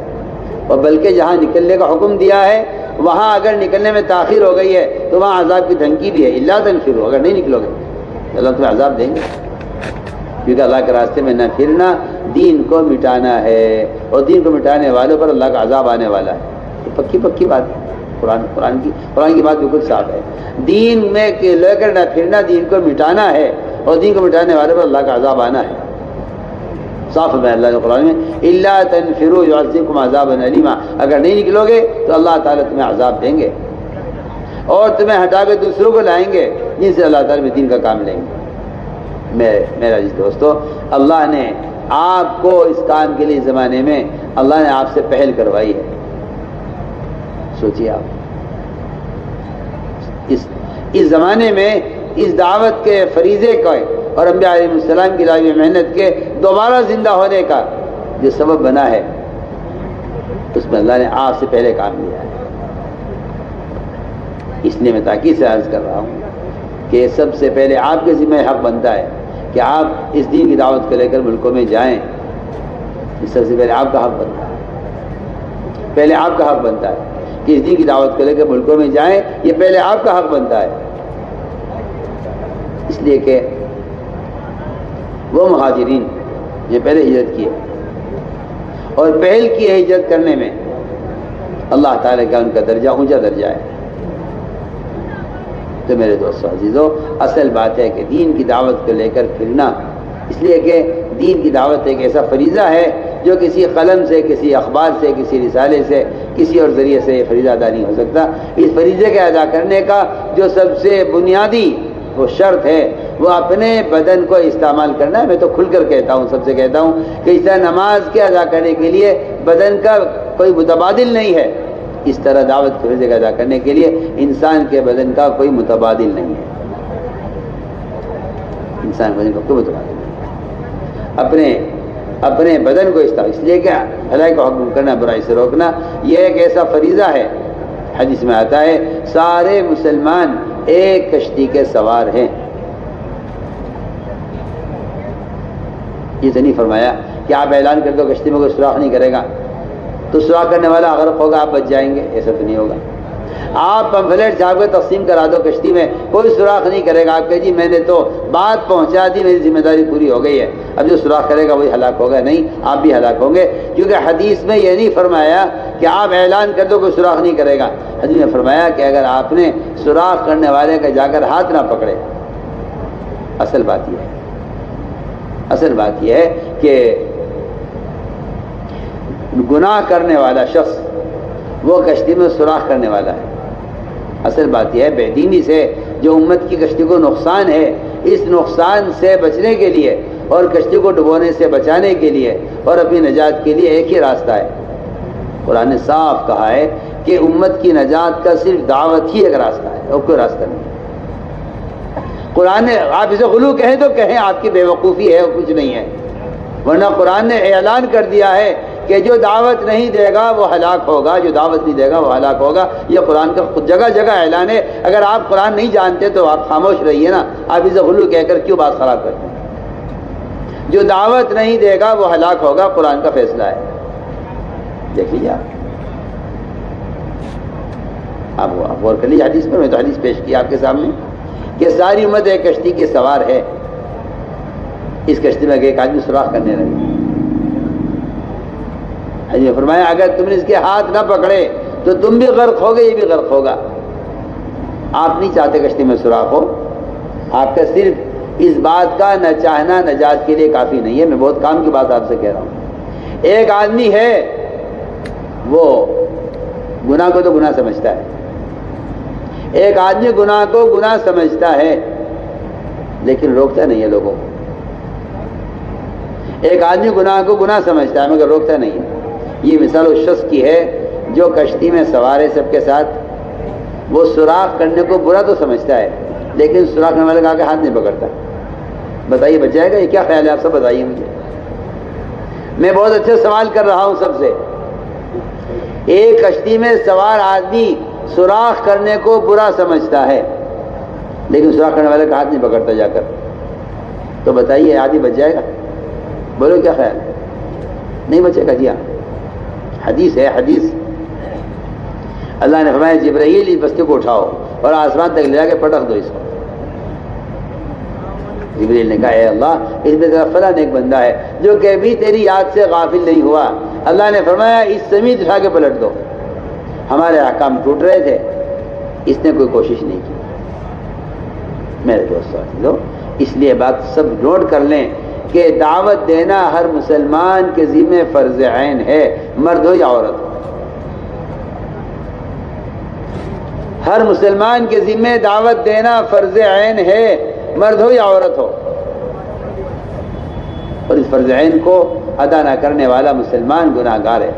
A: اور بلکہ جہاں نکلنے کا حکم دیا ہے وہاں اگر نکلنے میں تاخیر ہو گئی ہے تو وہاں عذاب کی دھمکی بھی ہے، الا تنفروا، اگر نہیں نکلو گے تو اللہ تمہیں عذاب دیں گے، کیونکہ اللہ کے راستے میں نہ پھرنا دین کو مٹانا ہے، اور دین کو مٹانے والوں پر اللہ کا عذاب آنے والا ہے۔ تو پکی بات ہے، قرآن کی بات بالکل صاف ہے، دین میں لے کر نہ پھرنا دین کو مٹانا ہے، اور دین کو مٹانے والوں پر اللہ کا عذاب آنا ہے۔ صاف ہے اللہ نے قرآن میں، الا تنفروا يعذبكم عذابا الیما، اگر نہیں نکلو گے تو اللہ تعالیٰ تمہیں عذاب دیں گے اور تمہیں ہٹا کے دوسروں کو لائیں گے جن سے اللہ تعالیٰ دین کا کام لیں گے۔ میرا عزیز دوستو، اللہ نے آپ کو اس کام کے لیے زمانے میں اللہ نے آپ سے پہل کروائی ہے۔ سوچیے آپ، اس زمانے میں اس دعوت کے فریضے کا اور انبیاء علیہ السلام کی لائی محنت کے دوبارہ زندہ ہونے کا جو سبب بنا ہے اس میں اللہ نے آپ سے پہلے کام لیا ہے۔ اس لیے میں تاکید سے عرض کر رہا ہوں کہ سب سے پہلے آپ کے ذمہ حق بنتا ہے کہ آپ اس دین کی دعوت کو لے کر ملکوں میں جائیں، اس سب سے پہلے آپ کا حق بنتا ہے۔ پہلے آپ کا حق بنتا ہے کہ اس دین کی دعوت کو لے کے ملکوں میں جائیں، یہ پہلے آپ کا حق بنتا ہے، اس لیے کہ وہ مہاجرین جو پہلے ہجرت کیے اور پہل کی ہے ہجرت کرنے میں، اللہ تعالیٰ کا ان کا درجہ اونچا درجہ ہے۔ تو میرے دوستو عزیزو، اصل بات ہے کہ دین کی دعوت کو لے کر پھرنا، اس لیے کہ دین کی دعوت ایک ایسا فریضہ ہے جو کسی قلم سے، کسی اخبار سے، کسی رسالے سے، کسی اور ذریعے سے یہ فریضہ ادا نہیں ہو سکتا۔ اس فریضے کے ادا کرنے کا جو سب سے بنیادی وہ شرط ہے وہ اپنے بدن کو استعمال کرنا ہے۔ میں تو کھل کر کہتا ہوں، سب سے کہتا ہوں کہ اس طرح نماز کے ادا کرنے کے لیے بدن کا کوئی متبادل نہیں ہے، اس طرح دعوت کے فریضے کا ادا کرنے کے لیے انسان کے بدن کا کوئی متبادل نہیں ہے، انسان بدن کا کوئی متبادل نہیں ہے۔ اپنے بدن کو اس لیے کہ بھلائی کو حکم کرنا، برائی سے روکنا، یہ ایک ایسا فریضہ ہے۔ حدیث میں آتا ہے سارے مسلمان ایک کشتی کے سوار ہیں۔ یہ تو نہیں فرمایا کہ آپ اعلان کر دو کشتی میں کوئی سوراخ نہیں کرے گا تو سوراخ کرنے والا غرق ہوگا، آپ بچ جائیں گے، ایسا تو نہیں ہوگا۔ آپ پمفلیٹ صاحب کو تقسیم کرا دو کشتی میں، کوئی سوراخ نہیں کرے گا، آپ کہ جی میں نے تو بات پہنچا دی، میری ذمہ داری پوری ہو گئی ہے، اب جو سوراخ کرے گا وہی ہلاک ہوگا، نہیں، آپ بھی ہلاک ہوں گے، کیونکہ حدیث میں یہ نہیں فرمایا کہ آپ اعلان کر دو کوئی سوراخ نہیں کرے گا۔ حدیث میں فرمایا کہ اگر آپ نے سوراخ کرنے والے کا جا کر ہاتھ نہ پکڑے، اصل بات یہ ہے کہ گناہ کرنے والا شخص وہ کشتی میں سوراخ کرنے والا ہے۔ اصل بات یہ ہے بے دینی سے جو امت کی کشتی کو نقصان ہے، اس نقصان سے بچنے کے لیے اور کشتی کو ڈبونے سے بچانے کے لیے اور اپنی نجات کے لیے ایک ہی راستہ ہے۔ قرآن نے صاف کہا ہے کہ امت کی نجات کا صرف دعوت ہی ایک راستہ ہے اور کوئی راستہ نہیں۔ قرآن نے، آپ اسے غلو کہیں تو کہیں، آپ کی بے وقوفی ہے اور کچھ نہیں ہے، ورنہ قرآن نے اعلان کر دیا ہے کہ جو دعوت نہیں دے گا وہ ہلاک ہوگا، جو دعوت نہیں دے گا وہ ہلاک ہوگا۔ یہ قرآن کا جگہ جگہ اعلان ہے۔ اگر آپ قرآن نہیں جانتے تو آپ خاموش رہیے نا، آپ اسے غلو کہہ کر کیوں بات خراب کرتے ہیں؟ جو دعوت نہیں دے گا وہ ہلاک ہوگا، قرآن کا فیصلہ ہے۔ دیکھ لیجیے آپ غور کر لیجیے حدیث پر، میں تو حدیث پیش کی آپ کے سامنے کہ ساری امت ایک کشتی کے سوار ہے۔ اس کشتی میں ایک آدمی سوراخ کرنے لگے، حضرت نے فرمایا اگر تم نے اس کے ہاتھ نہ پکڑے تو تم بھی غرق ہوگے، یہ بھی غرق ہوگا۔ آپ نہیں چاہتے کشتی میں سوراخ ہو، آپ کا صرف اس بات کا نہ چاہنا نجات کے لیے کافی نہیں ہے۔ میں بہت کام کی بات آپ سے کہہ رہا ہوں۔ ایک آدمی ہے وہ گناہ کو تو گناہ سمجھتا ہے، ایک آدمی گناہ کو گناہ سمجھتا ہے لیکن روکتا نہیں ہے لوگوں کو۔ ایک آدمی گناہ کو گناہ سمجھتا ہے مگر روکتا نہیں ہے۔ یہ مثال اس شخص کی ہے جو کشتی میں سوار ہے سب کے ساتھ، وہ سوراخ کرنے کو برا تو سمجھتا ہے لیکن سوراخ کرنے والے کا آگے ہاتھ نہیں پکڑتا۔ بتائیے بچ جائے گا؟ یہ کیا خیال ہے آپ سب بتائیے مجھے۔ میں بہت اچھا سوال کر رہا ہوں سب سے۔ ایک کشتی میں سوار آدمی سوراخ کرنے کو برا سمجھتا ہے لیکن سوراخ کرنے والے کا ہاتھ نہیں پکڑتا جا کر، تو بتائیے آدمی بچ جائے گا؟ بولو کیا خیال ہے؟ نہیں بچے گا؟ جی ہاں، حدیث ہے، حدیث اللہ نے فرمایا جبرائیل اس بستی کو اٹھاؤ اور آسمان تک لے جا کے پٹخ دو اس کو۔ جبرائیل نے کہا اے اللہ، اس میں ذرا فلاں ایک بندہ ہے جو کبھی تیری یاد سے غافل نہیں ہوا۔ اللہ نے فرمایا اس سمیت اٹھا کے پلٹ دو۔ ہمارے احکام ٹوٹ رہے تھے، اس نے کوئی کوشش نہیں کی۔ میرے دوستو، اس لیے بات سب نوٹ کر لیں کہ دعوت دینا ہر مسلمان کے ذمہ فرض عین ہے، مرد ہو یا عورت ہو۔ ہر مسلمان کے ذمہ دعوت دینا فرض عین ہے، مرد ہو یا عورت ہو، اور اس فرض عین کو ادا نہ کرنے والا مسلمان گناہ گار ہے۔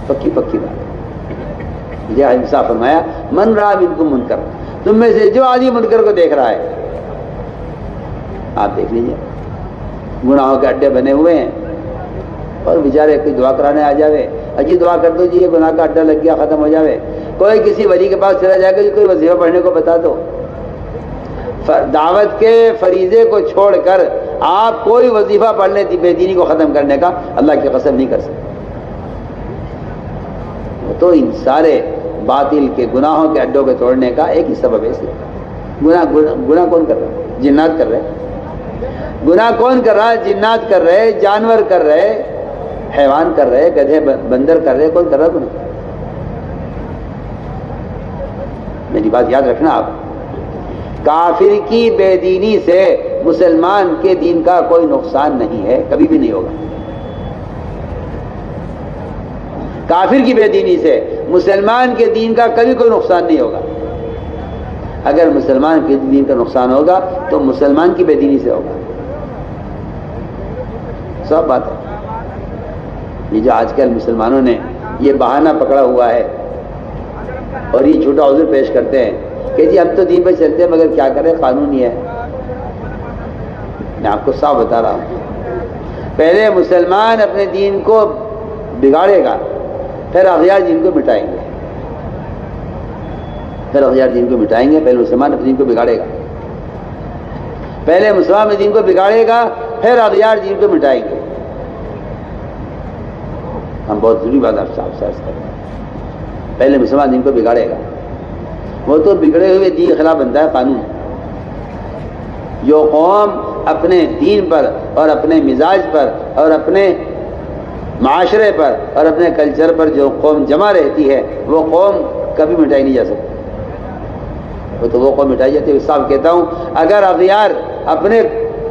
A: پکی بات ہے۔ انصاف فرمایا من رأى منکم منکر، تم میں سے جو آدمی منکر کو دیکھ رہا ہے، آپ دیکھ لیجئے گناہوں کے اڈے بنے ہوئے ہیں اور بیچارے کوئی دعا کرانے آ جاوے، اجی دعا کر دو جی یہ گناہ کا اڈا لگ گیا، ختم ہو جاوے۔ کوئی کسی ولی کے پاس چلا جائے گا جی کوئی وظیفہ پڑھنے کو بتا دو۔ دعوت کے فریضے کو چھوڑ کر آپ کوئی وظیفہ پڑھنے بے دینی کو ختم کرنے کا اللہ کی قسم نہیں کر سکتے۔ تو ان سارے باطل کے گناہوں کے اڈوں کے توڑنے کا ایک ہی سبب ہے. گناہ کون کر رہا ہے؟ جنات کر رہے. گناہ کون کر رہا ہے؟ جنات کر رہے، جانور کر رہے، حیوان کر رہے، گدھے بندر کر رہے. کون کر رہا ہے گناہ؟ میری بات یاد رکھنا آپ. کافر کی بے دینی سے مسلمان کے دین کا کوئی نقصان نہیں ہے، کبھی بھی نہیں ہوگا. کافر کی بے دینی سے مسلمان کے دین کا کبھی کوئی نقصان نہیں ہوگا. اگر مسلمان کے دین کا نقصان ہوگا تو مسلمان کی بے دینی سے ہوگا. سب بات ہے. یہ جو آج کل مسلمانوں نے یہ بہانہ پکڑا ہوا ہے اور یہ جھوٹا عذر پیش کرتے ہیں کہ جی ہم تو دین پہ چلتے ہیں مگر کیا کریں قانون ہی ہے. میں آپ کو صاف بتا رہا ہوں، پہلے مسلمان اپنے دین کو بگاڑے گا، پھر اغیار دین کو مٹائیں گے. پھر اغیار دین کو مٹائیں گے. پہلے مسلمان اپنے دین کو بگاڑے گا، پہلے مسلمان اپنے دین کو بگاڑے گا، پھر اغیار دین کو مٹائیں گے. ہم بہت ضروری بات آپ سے عرض کرتے ہیں. پہلے مسلمان دین کو بگاڑے گا. وہ تو بگڑے ہوئے دین کے خلاف بنتا ہے قانون. جو قوم اپنے دین پر اور اپنے مزاج پر اور اپنے معاشرے پر اور اپنے کلچر پر جو قوم جمع رہتی ہے وہ قوم کبھی مٹائی نہیں جا سکتی. وہ تو وہ قوم مٹائی جاتی ہے. صاحب کہتا ہوں اگر اغیار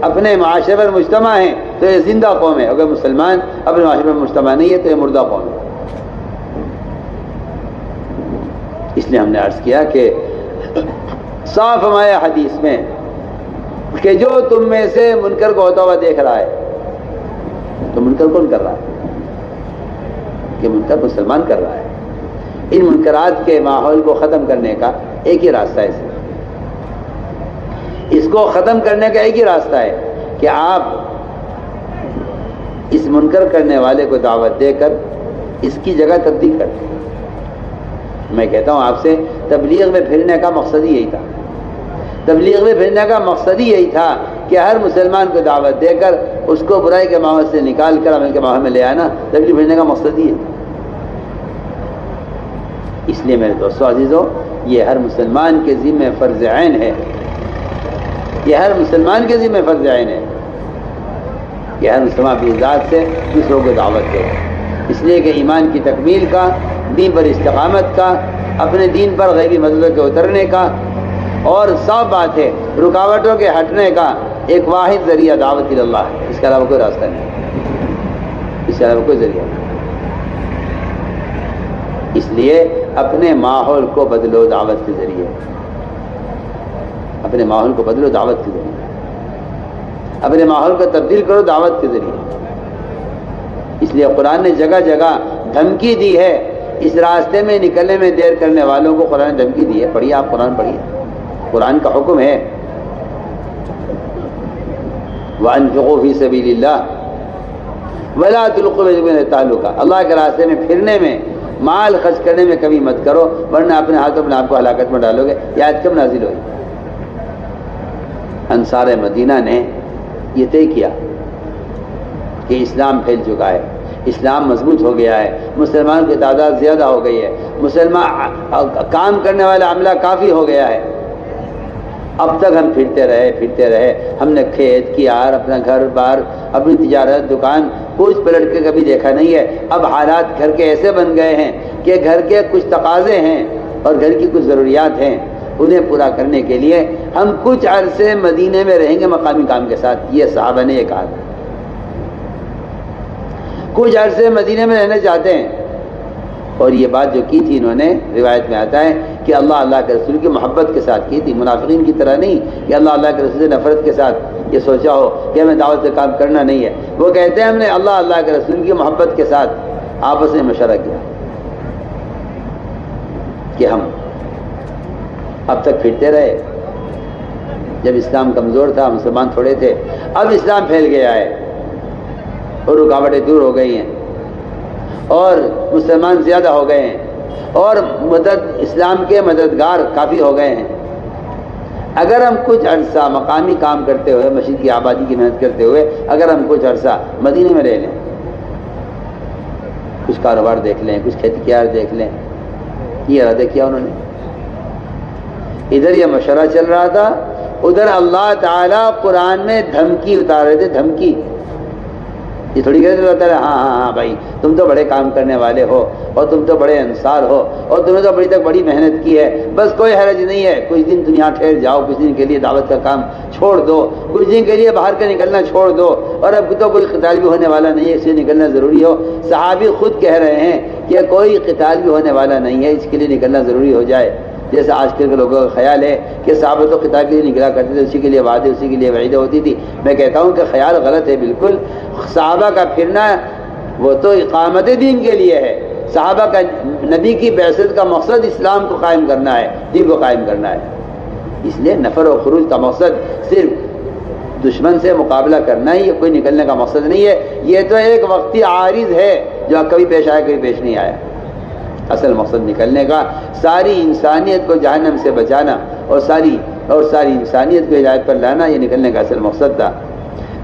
A: اپنے معاشرے پر مجتمع ہیں تو یہ زندہ قوم ہے. اگر مسلمان اپنے معاشرے پر مجتمع نہیں ہے تو یہ مردہ قوم ہے. اس لیے ہم نے عرض کیا کہ صاف ہمارے حدیث میں کہ جو تم میں سے منکر کو ہوتا ہوا دیکھ رہا ہے تو منکر کون کر رہا ہے؟ کہ منکر مسلمان کر رہا ہے. ان منکرات کے ماحول کو ختم کرنے کا ایک ہی راستہ ہے. اس کو ختم کرنے کا ایک ہی راستہ ہے کہ آپ اس منکر کرنے والے کو دعوت دے کر اس کی جگہ تبدیل کر دیں. میں کہتا ہوں آپ سے تبلیغ میں پھرنے کا مقصد ہی یہی تھا. تبلیغ میں پھرنے کا مقصد ہی یہی تھا کہ ہر مسلمان کو دعوت دے کر اس کو برائی کے ماحول سے نکال کر عمل کے ماحول میں لے آنا. تبلیغ پھرنے کا مقصد ہی ہے. اس لیے میرے دوستو عزیزو یہ ہر مسلمان کے ذمہ فرض عین ہے. یہ ہر مسلمان کے ذمہ فرض عین ہے. یہ ہر مسلمان اپنی ذات سے دوسروں کو دعوت دے. اس لیے کہ ایمان کی تکمیل کا، دین پر استقامت کا، اپنے دین پر غیبی مددوں کے اترنے کا اور صاف بات ہے رکاوٹوں کے ہٹنے کا ایک واحد ذریعہ دعوت اللہ ہے. اس کے علاوہ کوئی راستہ نہیں، اس کے علاوہ کوئی ذریعہ نہیں. اس لیے اپنے ماحول کو بدلو دعوت کے ذریعے. اپنے ماحول کو بدلو دعوت کے ذریعے. اپنے ماحول کو تبدیل کرو دعوت کے ذریعے. اس لیے قرآن نے جگہ جگہ دھمکی دی ہے. اس راستے میں نکلنے میں دیر کرنے والوں کو قرآن نے دھمکی دی ہے. پڑھیے آپ قرآن پڑھیے. قرآن کا حکم ہے وَأَنفِقُوا فِي سَبِيلِ اللَّهِ وَلَا تُلْقُوا بِأَيْدِيكُمْ إِلَى التَّهْلُكَةِ. اللہ کے راستے میں پھرنے میں، مال خرچ کرنے میں کبھی مت کرو ورنہ اپنے ہاتھوں اپنے آپ کو ہلاکت میں ڈالو گے. یہ آیت کب نازل ہوئی؟ انصار مدینہ نے یہ طے کیا کہ اسلام پھیل چکا ہے، اسلام مضبوط ہو گیا ہے، مسلمانوں کی تعداد زیادہ ہو گئی ہے، مسلمان کام کرنے والا عملہ کافی ہو گیا ہے. اب تک ہم پھرتے رہے، ہم نے کھیت کیار، اپنا گھر بار، اپنی تجارت دکان کچھ پلٹ کے کبھی دیکھا نہیں ہے. اب حالات گھر کے ایسے بن گئے ہیں کہ گھر کے کچھ تقاضے ہیں اور گھر کی کچھ ضروریات ہیں، انہیں پورا کرنے کے لیے ہم کچھ عرصے مدینے میں رہیں گے مقامی کام کے ساتھ. یہ صحابہ نے یہ کہا تھا. کچھ عرصے مدینے میں رہنا چاہتے ہیں. اور یہ بات جو کی تھی انہوں نے، روایت میں آتا ہے کہ اللہ کے رسول کی محبت کے ساتھ کی تھی. منافقین کی طرح نہیں کہ اللہ کے رسول سے نفرت کے ساتھ یہ سوچا ہو کہ ہمیں دعوت سے کام کرنا نہیں ہے. وہ کہتے ہیں ہم نے اللہ کے رسول کی محبت کے ساتھ آپس میں مشورہ کیا کہ ہم اب تک پھرتے رہے. جب اسلام کمزور تھا، مسلمان تھوڑے تھے، اب اسلام پھیل گیا ہے اور رکاوٹیں دور ہو گئی ہیں اور مسلمان زیادہ ہو گئے ہیں اور اسلام کے مددگار کافی ہو گئے ہیں. اگر ہم کچھ عرصہ مقامی کام کرتے ہوئے، مسجد کی آبادی کی محنت کرتے ہوئے اگر ہم کچھ عرصہ مدینے میں رہ لیں، کچھ کچھ کاروبار دیکھ لیں، کچھ کھیتی کیار دیکھ لیں، یہ ارادہ کیا انہوں نے۔ ادھر یہ مشورہ چل رہا تھا، ادھر اللہ تعالیٰ قرآن میں دھمکی اتار رہے تھے، دھمکی۔ یہ تھوڑی کہتے اللہ تعالیٰ ہاں بھائی تم تو بڑے کام کرنے والے ہو اور تم تو بڑے انصار ہو اور تم نے تو ابھی تک بڑی محنت کی ہے، بس کوئی حرج نہیں ہے، کچھ دن دنیا ٹھہر جاؤ، کچھ دن کے لیے دعوت کا کام چھوڑ دو، کچھ دن کے لیے باہر کا نکلنا چھوڑ دو، اور اب تو کوئی قتال بھی ہونے والا نہیں ہے، اس سے نکلنا ضروری ہو۔ صحابی خود کہہ رہے ہیں کہ کوئی قتال بھی ہونے والا نہیں ہے، اس کے لیے نکلنا ضروری ہو جائے۔ جیسا آج کل کے لوگوں کا خیال ہے کہ صحابہ تو قتال کے لیے نکلا کرتے تھے، اسی کے لیے وعدے، اسی کے لیے وعیدیں ہوتی تھی۔ میں کہتا ہوں کہ خیال غلط ہے بالکل۔ صحابہ کا پھرنا وہ تو اقامت دین کے لیے ہے، صحابہ کا نبی کی بعثت کا مقصد اسلام کو قائم کرنا ہے، دین کو قائم کرنا ہے۔ اس لیے نفر و خروج کا مقصد صرف دشمن سے مقابلہ کرنا ہی، کوئی نکلنے کا مقصد نہیں ہے۔ یہ تو ایک وقتی عارض ہے جو کبھی پیش آیا کبھی پیش نہیں آیا۔ اصل مقصد نکلنے کا ساری انسانیت کو جہنم سے بچانا اور ساری انسانیت کو ہدایت پر لانا، یہ نکلنے کا اصل مقصد تھا۔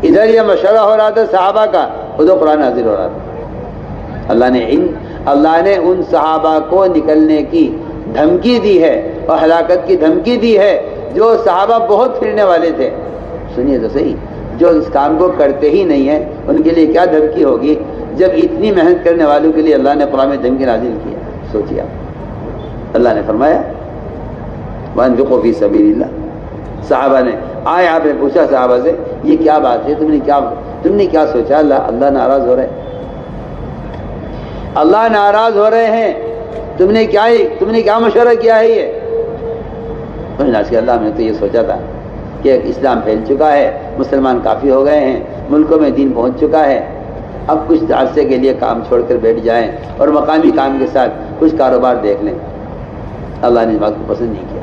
A: ادھر یہ مشورہ ہو رہا تھا صحابہ کا، ادھر قرآن نازل ہو رہا تھا۔ اللہ نے ان صحابہ کو نکلنے کی دھمکی دی ہے اور ہلاکت کی دھمکی دی ہے جو صحابہ بہت پھرنے والے تھے۔ سنیے تو صحیح، جو اس کام کو کرتے ہی نہیں ہیں ان کے لیے کیا دھمکی ہوگی جب اتنی محنت کرنے والوں کے لیے اللہ نے قرآن میں دھمکی نازل کیا۔ سوچیے اللہ نے فرمایا وَأَنفِقُوا فِي سَبِيلِ اللَّهِ۔ صحابہ نے آئے، آپ نے پوچھا صحابہ سے یہ کیا بات ہے، تم نے کیا سوچا؟ اللہ ناراض ہو رہے، اللہ ناراض ہو رہے ہیں، تم نے کیا مشورہ کیا ہے؟ یہ اللہ نے تو یہ سوچا تھا کہ اسلام پھیل چکا ہے، مسلمان کافی ہو گئے ہیں، ملکوں میں دین پہنچ چکا ہے، اب کچھ عرصے کے لیے کام چھوڑ کر بیٹھ جائیں اور مقامی کام کے ساتھ کچھ کاروبار دیکھ لیں۔ اللہ نے اس بات کو پسند نہیں کیا۔